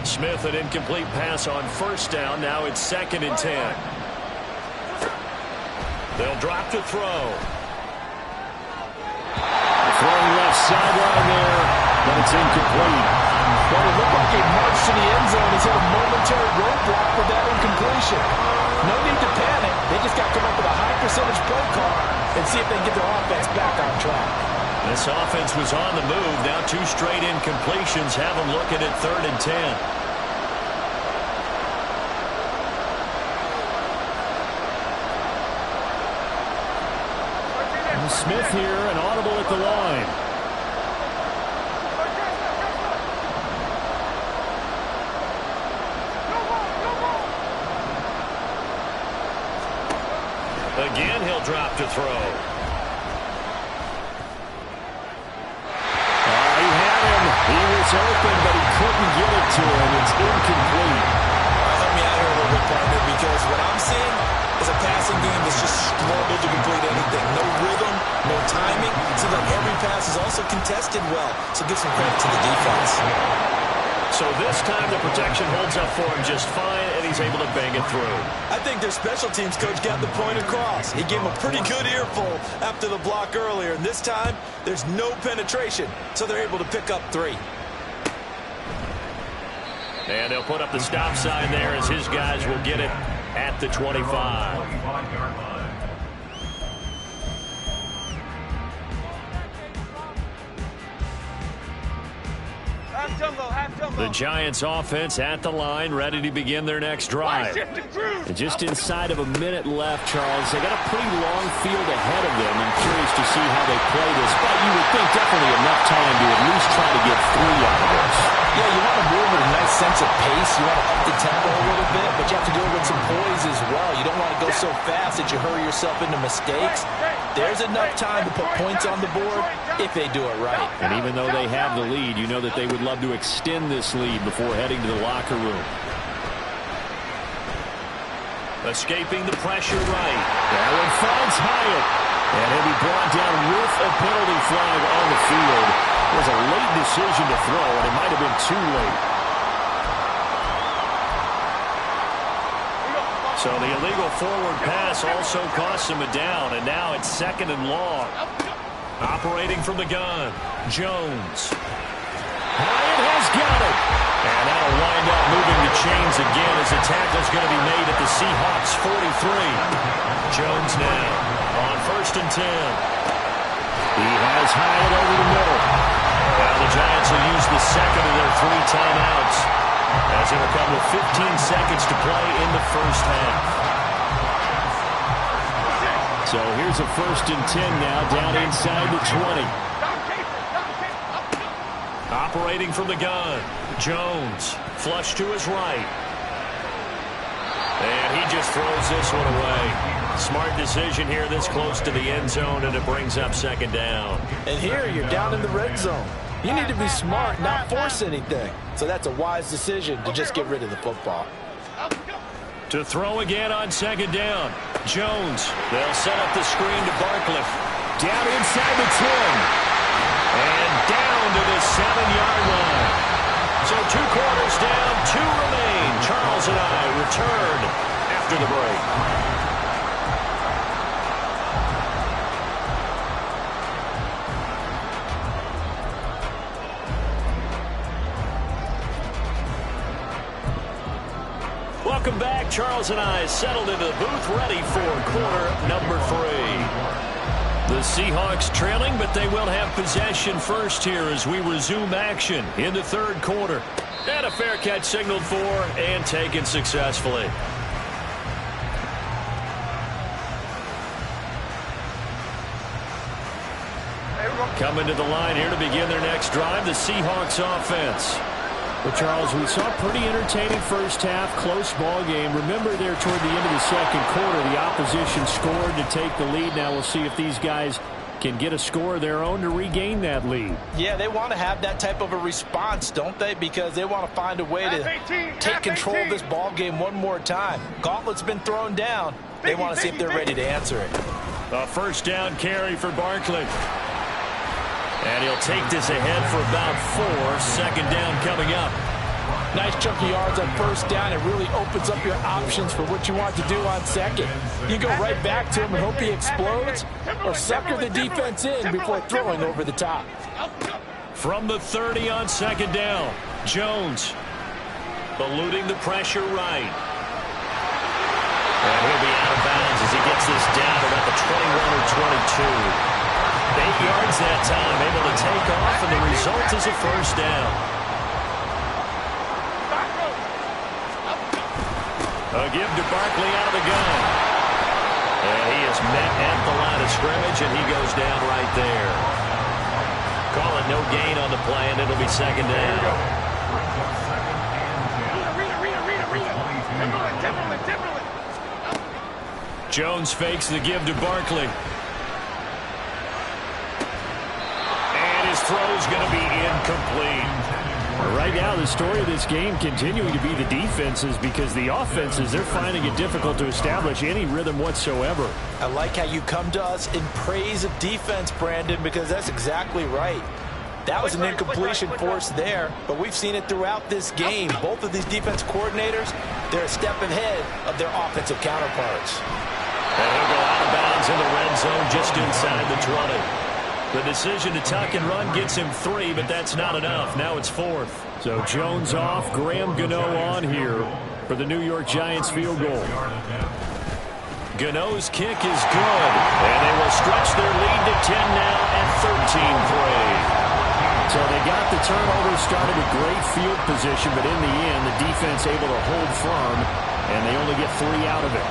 Smith, an incomplete pass on 1st down. Now it's 2nd and 10. They'll drop to throw. Throwing left sideline there, but it's incomplete. Well, it looked like he marched to the end zone. He's had a momentary roadblock with that incompletion. No need to panic. They just got to come up with a high percentage play call and see if they can get their offense back on track. This offense was on the move. Now 2 straight incompletions have them looking at 3rd and 10. Smith here, an audible at the line. Again, he'll drop to throw. He had him. He was open, but he couldn't get it to him. It's incomplete. Help me out here a little bit, partner, because what I'm seeing is a passing game that's just struggled to complete anything. No rhythm, no timing. Seems like every pass is also contested well. So give some credit to the defense. So this time the protection holds up for him just fine, and he's able to bang it through. I think their special teams coach got the point across. He gave him a pretty good earful after the block earlier, and this time there's no penetration, so they're able to pick up 3. And they'll put up the stop sign there as his guys will get it at the 25. The Giants offense at the line, ready to begin their next drive. And just inside of a minute left, Charles. They got a pretty long field ahead of them. I'm curious to see how they play this, but you would think definitely enough time to at least try to get 3 out of this. Yeah, you want to move with a nice sense of pace. You want to up the tempo a little bit, but you have to do it with some poise as well. You don't want to go so fast that you hurry yourself into mistakes. There's enough time to put points on the board if they do it right. And even though they have the lead, you know that they would love to extend this lead before heading to the locker room. Escaping the pressure right. That one finds Hyatt. And he'll be brought down with a penalty flag on the field. It was a late decision to throw, and it might have been too late. So the illegal forward pass also costs him a down, and now it's 2nd and long. Operating from the gun, Jones. Hyatt has got it. And that'll wind up moving the chains again as the tackle's going to be made at the Seahawks 43. Jones now on 1st and 10. He has Hyatt over the middle. Now the Giants will use the second of their 3 timeouts as it'll come with 15 seconds to play in the first half. So here's a 1st and 10 now down inside the 20. Operating from the gun, Jones, flush to his right. And he just throws this one away. Smart decision here this close to the end zone, and it brings up 2nd down. And here you're down in the red zone. You need to be smart, not force anything. So that's a wise decision to just get rid of the football. To throw again on 2nd down, Jones. They'll set up the screen to Barkley. Down inside the 10. And down to the 7-yard line. So 2 quarters down, 2 remain. Charles and I return after the break. Welcome back. Charles and I settled into the booth ready for quarter number 3. The Seahawks trailing, but they will have possession first here as we resume action in the 3rd quarter. And a fair catch signaled for and taken successfully. Coming to the line here to begin their next drive, the Seahawks offense. Well, Charles, we saw a pretty entertaining first half, close ball game. Remember there toward the end of the 2nd quarter, the opposition scored to take the lead. Now we'll see if these guys can get a score of their own to regain that lead. Yeah, they want to have that type of a response, don't they? Because they want to find a way to take control of this ball game one more time. Gauntlet's been thrown down. They want to see if they're ready to answer it. A 1st down carry for Barkley. And he'll take this ahead for about 4. 2nd down coming up. Nice chunky yards on 1st down. It really opens up your options for what you want to do on 2nd. You go right back to him and hope he explodes, or sucker the defense in before throwing over the top. From the 30 on 2nd down, Jones eluding the pressure right. And he'll be out of bounds as he gets this down about the 21 or 22. 8 yards that time, able to take off, and the result is a 1st down. A give to Barkley out of the gun. And he is met at the line of scrimmage, and he goes down right there. Call it no gain on the play, and it'll be 2nd down. Jones fakes the give to Barkley. His throw's going to be incomplete. Right now, the story of this game continuing to be the defenses, because the offenses, they're finding it difficult to establish any rhythm whatsoever. I like how you come to us in praise of defense, Brandon, because that's exactly right. That was an incompletion force there, but we've seen it throughout this game. Both of these defense coordinators, they're a step ahead of their offensive counterparts. And he'll go out of bounds in the red zone just inside the 20. The decision to tuck and run gets him 3, but that's not enough. Now it's 4th. So Jones off, Graham Gano on here for the New York Giants field goal. Gano's kick is good, and they will stretch their lead to 10 now at 13-3. So they got the turnover, started with great field position, but in the end, the defense able to hold firm, and they only get 3 out of it.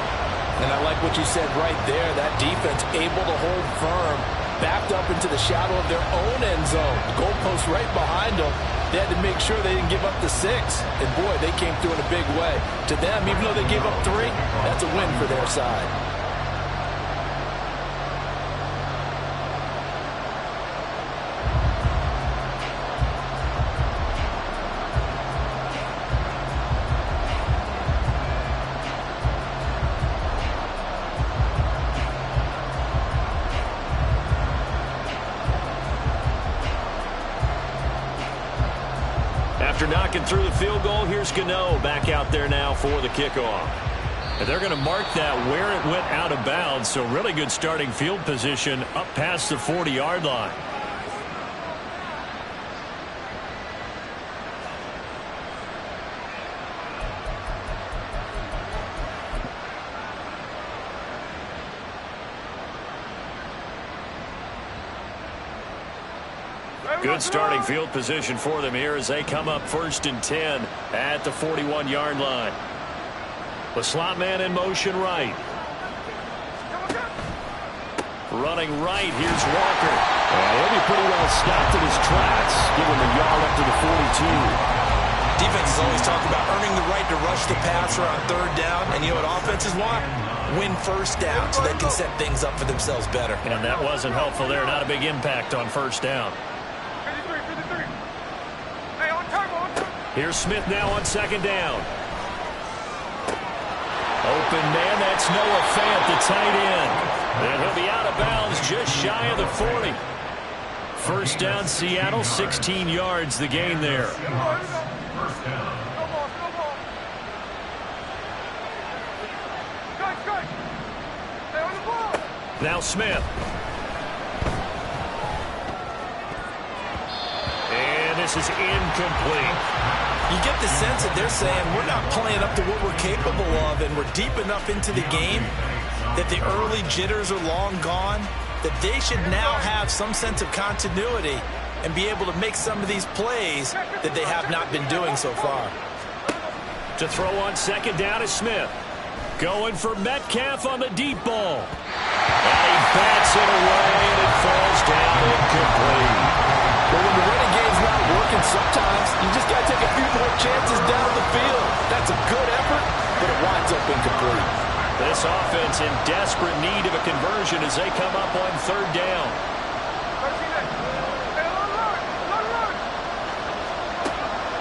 And I like what you said right there. That defense able to hold firm, backed up into the shadow of their own end zone. The goalpost right behind them. They had to make sure they didn't give up the 6. And boy, they came through in a big way. To them, even though they gave up 3, that's a win for their side. After knocking through the field goal, here's Gano back out there now for the kickoff. And they're going to mark that where it went out of bounds. So really good starting field position up past the 40-yard line. Good starting field position for them here as they come up 1st and 10 at the 41-yard line. The slot man in motion right. Running right, here's Walker. He'll be pretty well stopped in his tracks, giving the yard up to the 42. Defense is always talking about earning the right to rush the passer on 3rd down, and you know what offenses want? Win 1st down so they can set things up for themselves better. And that wasn't helpful there. Not a big impact on 1st down. Here's Smith now on 2nd down. Open man, that's Noah Fant, the tight end. And he'll be out of bounds just shy of the 40. 1st down, Seattle, 16 yards the gain there. Now Smith. And this is incomplete. You get the sense that they're saying we're not playing up to what we're capable of, and we're deep enough into the game that the early jitters are long gone, that they should now have some sense of continuity and be able to make some of these plays that they have not been doing so far. To throw on 2nd down is Smith. Going for Metcalf on the deep ball. And he bats it away, and it falls down incomplete. But when the running game's not working, sometimes you just got to take a few more chances down the field. That's a good effort, but it winds up incomplete. This offense in desperate need of a conversion as they come up on 3rd down.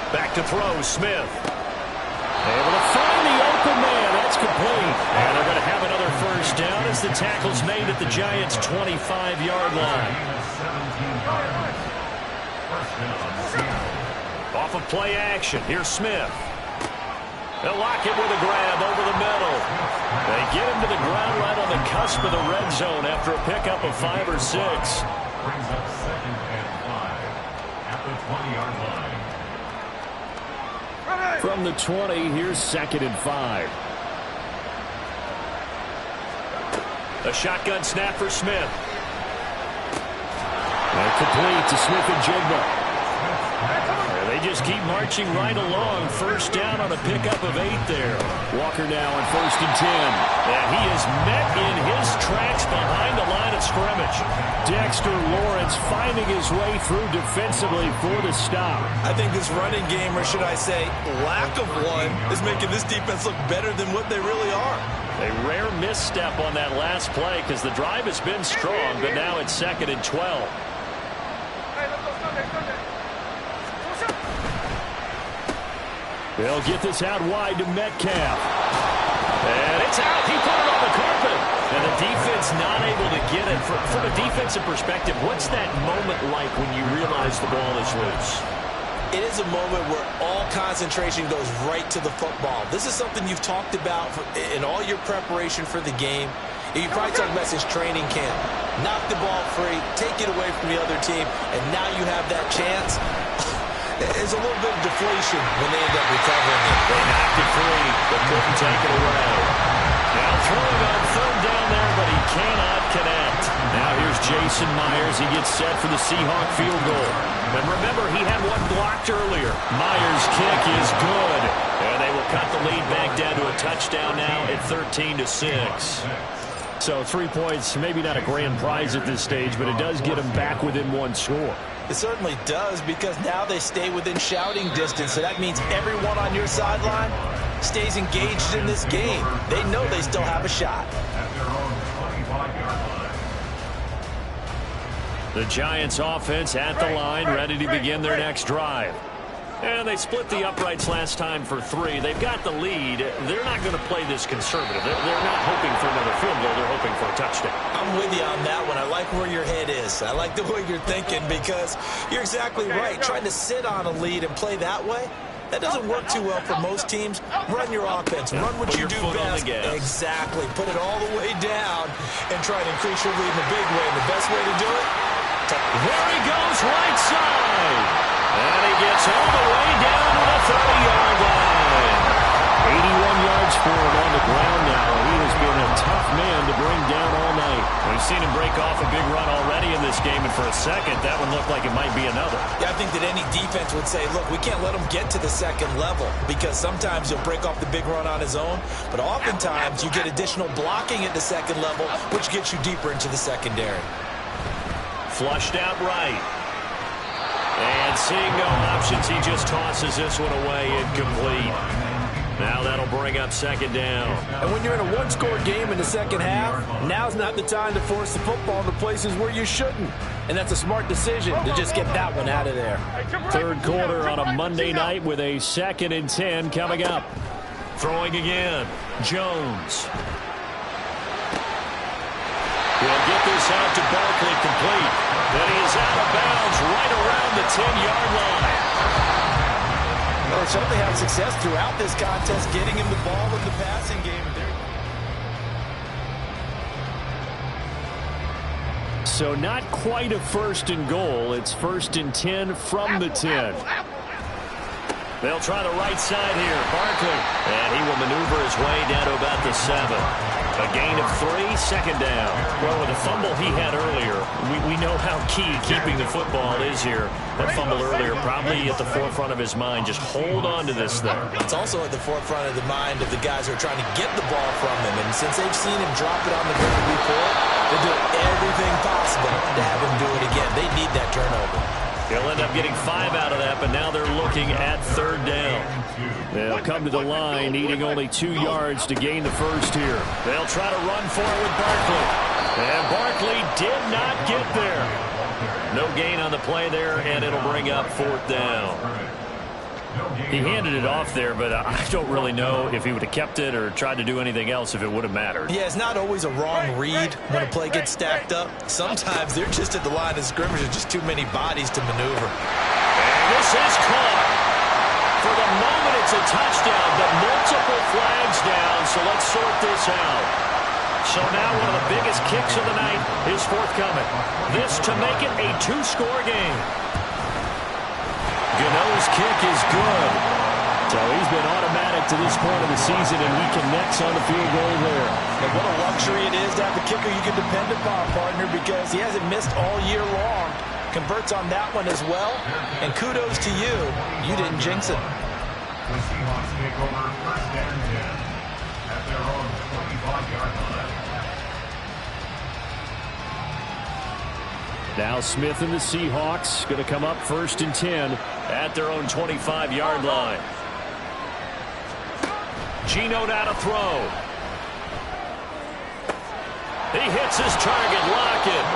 Back to throw, Smith. Able to find the open man. That's complete. And they're going to have another 1st down as the tackle's made at the Giants' 25-yard line. Off of play action. Here's Smith. They'll lock it with a grab over the middle. They get him to the ground right on the cusp of the red zone after a pickup of 5 or 6. Brings up 2nd and 5 at the 20-yard line. From the 20, here's 2nd and 5. A shotgun snap for Smith. And complete to Smith and Jigba. They just keep marching right along. 1st down on a pickup of 8 there. Walker now on 1st and 10. And he is met in his tracks behind the line of scrimmage. Dexter Lawrence finding his way through defensively for the stop. I think this running game, or should I say lack of one, is making this defense look better than what they really are. A rare misstep on that last play because the drive has been strong, but now it's 2nd and 12. They'll get this out wide to Metcalf. And it's out. He put it on the carpet. And the defense not able to get it. From a defensive perspective, what's that moment like when you realize the ball is loose? It is a moment where all concentration goes right to the football. This is something you've talked about in all your preparation for the game. You probably talked about since training camp. Knock the ball free, take it away from the other team, and now you have that chance. There's a little bit of deflation when they end up recovering it. They knocked it free, but couldn't take it away. Now throwing on 3rd down there, but he cannot connect. Now here's Jason Myers. He gets set for the Seahawk field goal. And remember, he had one blocked earlier. Myers' kick is good. And they will cut the lead back down to a touchdown now at 13-6. So 3 points, maybe not a grand prize at this stage, but it does get them back within 1 score. It certainly does, because now they stay within shouting distance. So that means everyone on your sideline stays engaged in this game. They know they still have a shot. The Giants offense at the line, ready to begin their next drive. And they split the uprights last time for 3. They've got the lead. They're not going to play this conservative. They're not hoping for another field goal. They're hoping for a touchdown. I'm with you on that one. I like where your head is. I like the way you're thinking, because you're exactly right. Trying to sit on a lead and play that way, That doesn't work too well for most teams. Run your offense. Run what you do best. Exactly. Put it all the way down and try to increase your lead in a big way. And the best way to do it? There he goes, right side. And he gets all the way down to the 30-yard line. 81 yards for him on the ground now. He has been a tough man to bring down all night. We've seen him break off a big run already in this game, and for a second, that one looked like it might be another. Yeah, I think that any defense would say, look, we can't let him get to the second level because sometimes he'll break off the big run on his own, but oftentimes you get additional blocking at the second level, which gets you deeper into the secondary. Flushed out right. And seeing no options, he just tosses this one away, incomplete. Now that'll bring up second down. And when you're in a one-score game in the second half, now's not the time to force the football in the places where you shouldn't. And that's a smart decision to just get that one out of there. Third quarter on a Monday night with a 2nd and 10 coming up. Throwing again, Jones. He'll get this out to Barkley, complete. Then he is out of bounds right around the 10-yard line. Well, they certainly had success throughout this contest, getting him the ball in the passing game. So not quite a 1st and goal. It's 1st and 10 from the 10. They'll try the right side here. Barkley. And he will maneuver his way down to about the 7. A gain of 3, second down. Well, with the fumble he had earlier, we know how key keeping the football is here. That fumble earlier probably at the forefront of his mind. Just hold on to this thing. It's also at the forefront of the mind of the guys who are trying to get the ball from him. And since they've seen him drop it on the ground before, they're doing everything possible to have him do it again. They need that turnover. He'll end up getting 5 out of that, but now they're looking at 3rd down. They'll come to the line, needing only 2 yards to gain the first here. They'll try to run for it with Barkley. And Barkley did not get there. No gain on the play there, and it'll bring up 4th down. He handed it off there, but I don't really know if he would have kept it or tried to do anything else if it would have mattered. Yeah, it's not always a wrong read when a play gets stacked up. Sometimes they're just at the line of scrimmage. There's just too many bodies to maneuver. And this is caught. For the moment, it's a touchdown, but multiple flags down, so let's sort this out. So now one of the biggest kicks of the night is forthcoming. This to make it a 2-score game. Gano's kick is good. So he's been automatic to this point of the season, and he connects on the field goal there. And what a luxury it is to have a kicker you can depend upon, partner, because he hasn't missed all year long. Converts on that one as well. And kudos to you. You didn't jinx it. The Seahawks take over 1st and 10 at their own 25-yard line. Now Smith and the Seahawks going to come up 1st and 10 at their own 25-yard line. Geno now to throw. He hits his target, Lockett.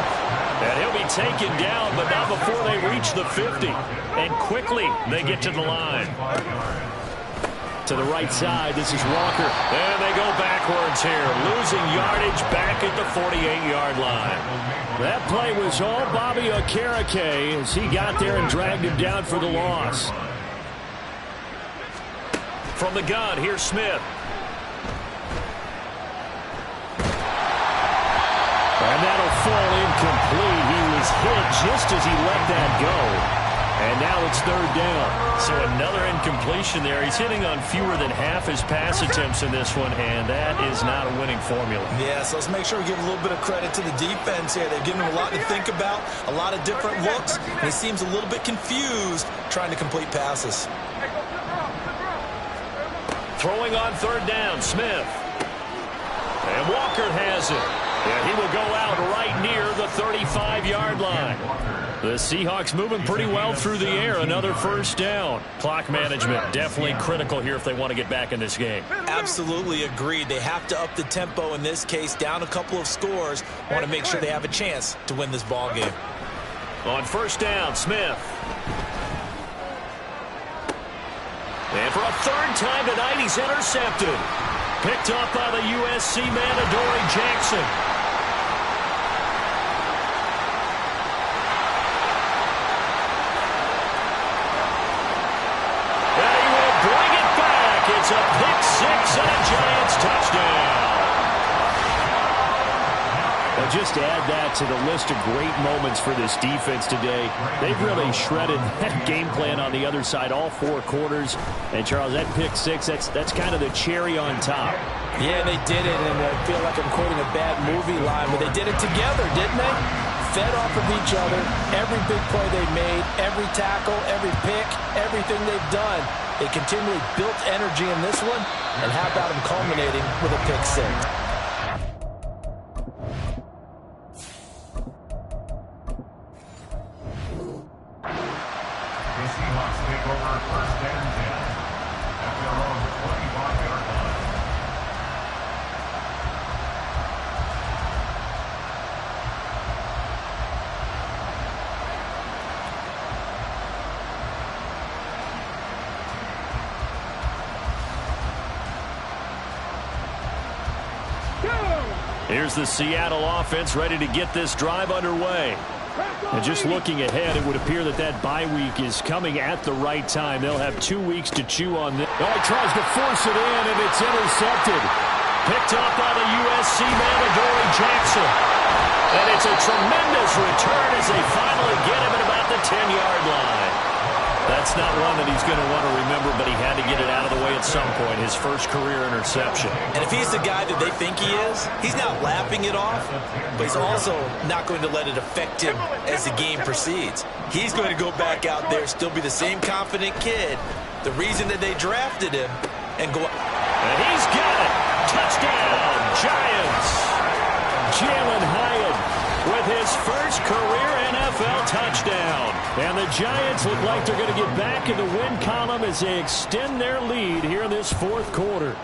And he'll be taken down, but not before they reach the 50. And quickly they get to the line. To the right side, this is Walker. And they go backwards here, losing yardage back at the 48-yard line. That play was all Bobby Okereke as he got there and dragged him down for the loss. From the gun, here's Smith. And that'll fall incomplete. He was hit just as he let that go. And now it's 3rd down. So another incompletion there. He's hitting on fewer than half his pass attempts in this one, and that is not a winning formula. Yeah, so let's make sure we give a little bit of credit to the defense here. They've given him a lot to think about, a lot of different looks, and he seems a little bit confused trying to complete passes. Throwing on 3rd down, Smith. And Walker has it. And he will go out right near the 35-yard line. The Seahawks moving pretty well through the air. Another 1st down. Clock management definitely critical here if they want to get back in this game. Absolutely agreed. They have to up the tempo in this case, down a couple of scores. Want to make sure they have a chance to win this ball game. On 1st down, Smith. And for a 3rd time tonight, he's intercepted. Picked up by the USC man, Adoree Jackson. And he will six and a Giants touchdown. Well, just to add that to the list of great moments for this defense today, they've really shredded that game plan on the other side all 4 quarters. And, Charles, that pick six, that's kind of the cherry on top. Yeah, they did it, and I feel like I'm quoting a bad movie line, but they did it together, didn't they? Fed off of each other, every big play they made, every tackle, every pick, everything they've done. They continually built energy in this one, and how about them culminating with a pick six? The Seahawks take over first and 10 at their own 25-yard line. Here's the Seattle offense ready to get this drive underway. And just looking ahead, it would appear that bye week is coming at the right time. They'll have 2 weeks to chew on this. Oh, he tries to force it in, and it's intercepted. Picked up by the USC man, Adoree Jackson. And it's a tremendous return as they finally get him at about the 10-yard line. That's not one that he's going to want to remember, but he had to get it out of the way at some point, his first career interception. And if he's the guy that they think he is, he's not laughing it off, but he's also not going to let it affect him as the game proceeds. He's going to go back out there, still be the same confident kid, the reason that they drafted him, and go. And he's got it. Touchdown, Giants. Jalen Hyatt with his first career NFL touchdown. And the Giants look like they're going to get back in the win column as they extend their lead here in this 4th quarter.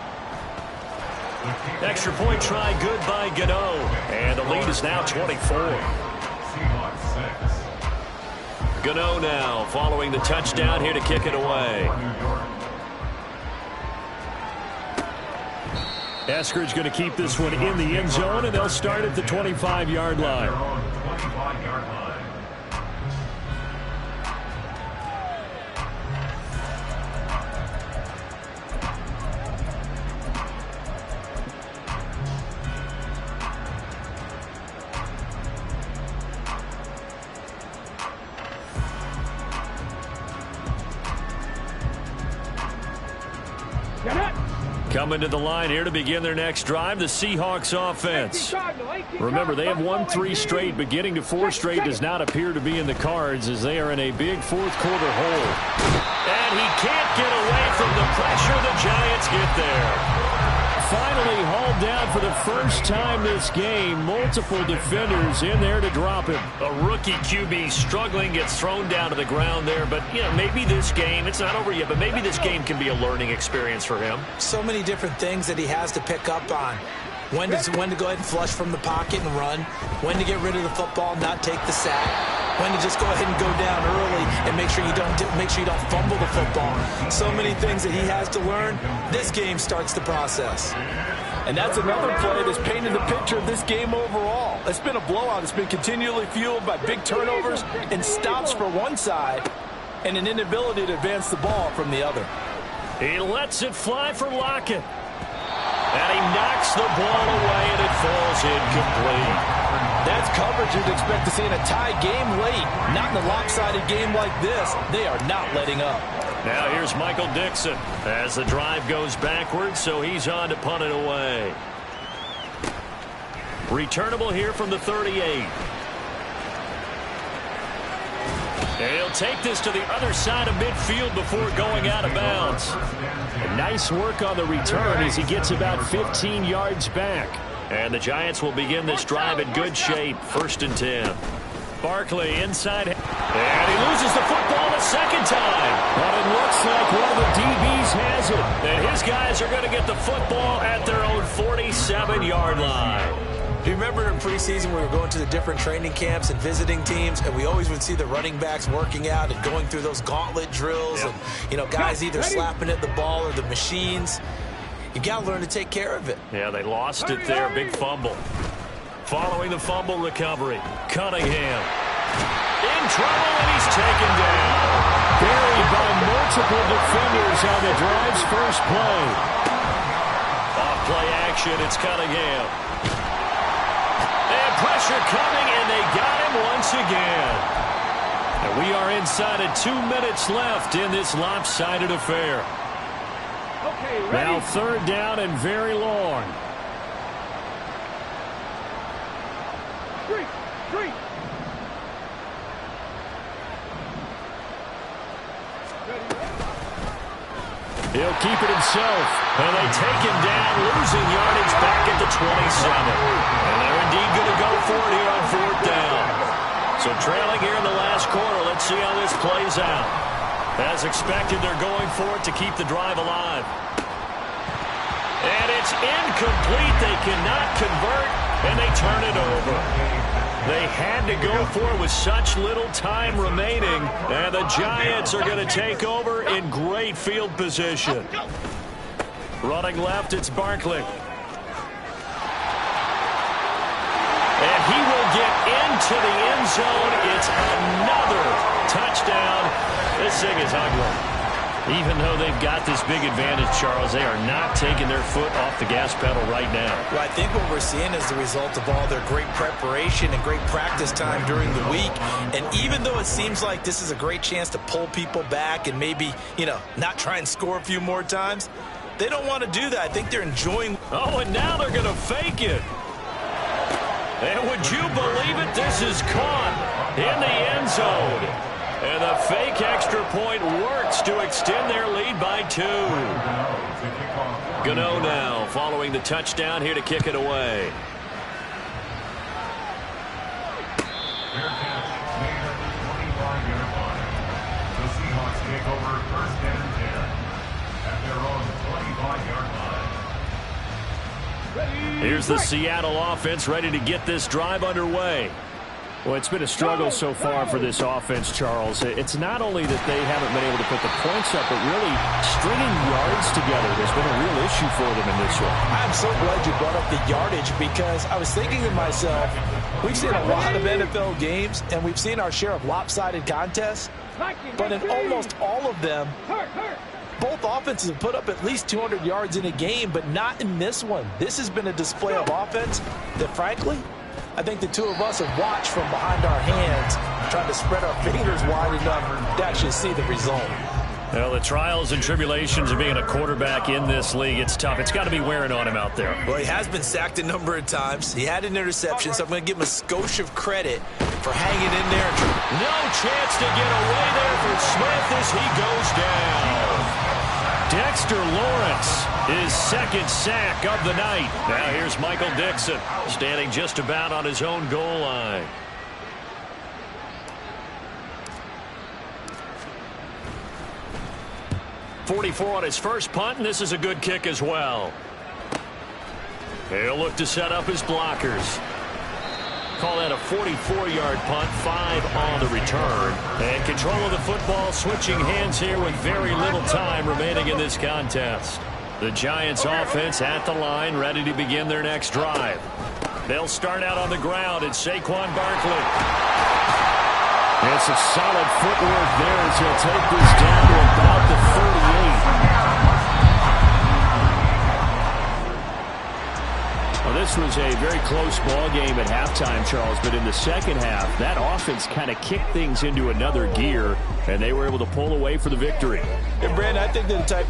Extra point try good by Gano. And the lead is now 24. Gano now following the touchdown here to kick it away. Eskridge going to keep this one in the end zone, and they'll start at the 25-yard line. Coming to the line here to begin their next drive, the Seahawks offense. Remember, they have won 3 straight, but getting to 4 straight does not appear to be in the cards as they are in a big 4th quarter hole. And he can't get away from the pressure. The Giants get there. Finally hauled down for the first time this game. Multiple defenders in there to drop him. A rookie QB struggling, gets thrown down to the ground there. But, you know, maybe this game, it's not over yet, but maybe this game can be a learning experience for him. So many different things that he has to pick up on. When to go ahead and flush from the pocket and run. When to get rid of the football, not take the sack. When to just go ahead and go down early and make sure you don't fumble the football. So many things that he has to learn. This game starts the process. And that's another play that's painted the picture of this game overall. It's been a blowout. It's been continually fueled by big turnovers and stops for one side and an inability to advance the ball from the other. He lets it fly for Lockett. And he knocks the ball away, and it falls incomplete. That's coverage you'd expect to see in a tie game late. Not in a lopsided game like this. They are not letting up. Now here's Michael Dixon as the drive goes backwards, so he's on to punt it away. Returnable here from the 38. And he'll take this to the other side of midfield before going out of bounds. Nice work on the return as he gets about 15 yards back. And the Giants will begin this drive in good shape. 1st and 10. Barkley inside. And he loses the football the second time. But it looks like one of the DBs has it. And his guys are going to get the football at their own 47-yard line. Do you remember in preseason we were going to the different training camps and visiting teams, and we always would see the running backs working out and going through those gauntlet drills, and, you know, guys either slapping at the ball or the machines. You got to learn to take care of it. Yeah, they lost it there. Big fumble. Following the fumble recovery, Cunningham in trouble, and he's taken down. Buried by multiple defenders on the drive's first play. play action. It's Cunningham. And pressure coming, and they got him once again. And we are inside of 2 minutes left in this lopsided affair. Okay, ready? Now 3rd down and very long. 3. He'll keep it himself. And they take him down, losing yardage back at the 27. And they're indeed going to go for it here on 4th down. So trailing here in the last quarter, let's see how this plays out. As expected, they're going for it to keep the drive alive. And it's incomplete. They cannot convert, and they turn it over. They had to go for it with such little time remaining, and the Giants are going to take over in great field position. Running left, it's Barkley. And he will get into the end zone. It's another touchdown. This thing is ugly. Even though they've got this big advantage, Charles, they are not taking their foot off the gas pedal right now. Well, I think what we're seeing is the result of all their great preparation and great practice time during the week. And even though it seems like this is a great chance to pull people back and maybe, not try and score a few more times, they don't want to do that. I think they're enjoying. Oh, and now they're going to fake it. And would you believe it? This is caught in the end zone. And the fake extra point works to extend their lead by 2. Gano now following the touchdown here to kick it away. Fair catch made at the 25-yard line. The Seahawks take over 1st and 10 at their own 25-yard line. Here's the Seattle offense ready to get this drive underway. Well, it's been a struggle so far for this offense, Charles. It's not only that they haven't been able to put the points up, but really stringing yards together has been a real issue for them in this one. I'm so glad you brought up the yardage because I was thinking to myself, we've seen a lot of NFL games, and we've seen our share of lopsided contests, but in almost all of them, both offenses have put up at least 200 yards in a game, but not in this one. This has been a display of offense that, frankly, I think the two of us have watched from behind our hands, trying to spread our fingers wide enough to actually see the result. Well, the trials and tribulations of being a quarterback in this league, it's tough. It's got to be wearing on him out there. Well, he has been sacked a number of times. He had an interception, so I'm going to give him a skosh of credit for hanging in there. No chance to get away there for Smith as he goes down. Dexter Lawrence, his 2nd sack of the night. Now here's Michael Dixon, standing just about on his own goal line. .44 on his first punt, and this is a good kick as well. He'll look to set up his blockers. Call that a 44-yard punt, 5 on the return. And control of the football switching hands here with very little time remaining in this contest. The Giants offense at the line, ready to begin their next drive. They'll start out on the ground. It's Saquon Barkley. And some solid footwork there as he'll take this down to about the 38. Well, this was a very close ball game at halftime, Charles, but in the second half, that offense kind of kicked things into another gear, and they were able to pull away for the victory. And, Brandon, I think they're the type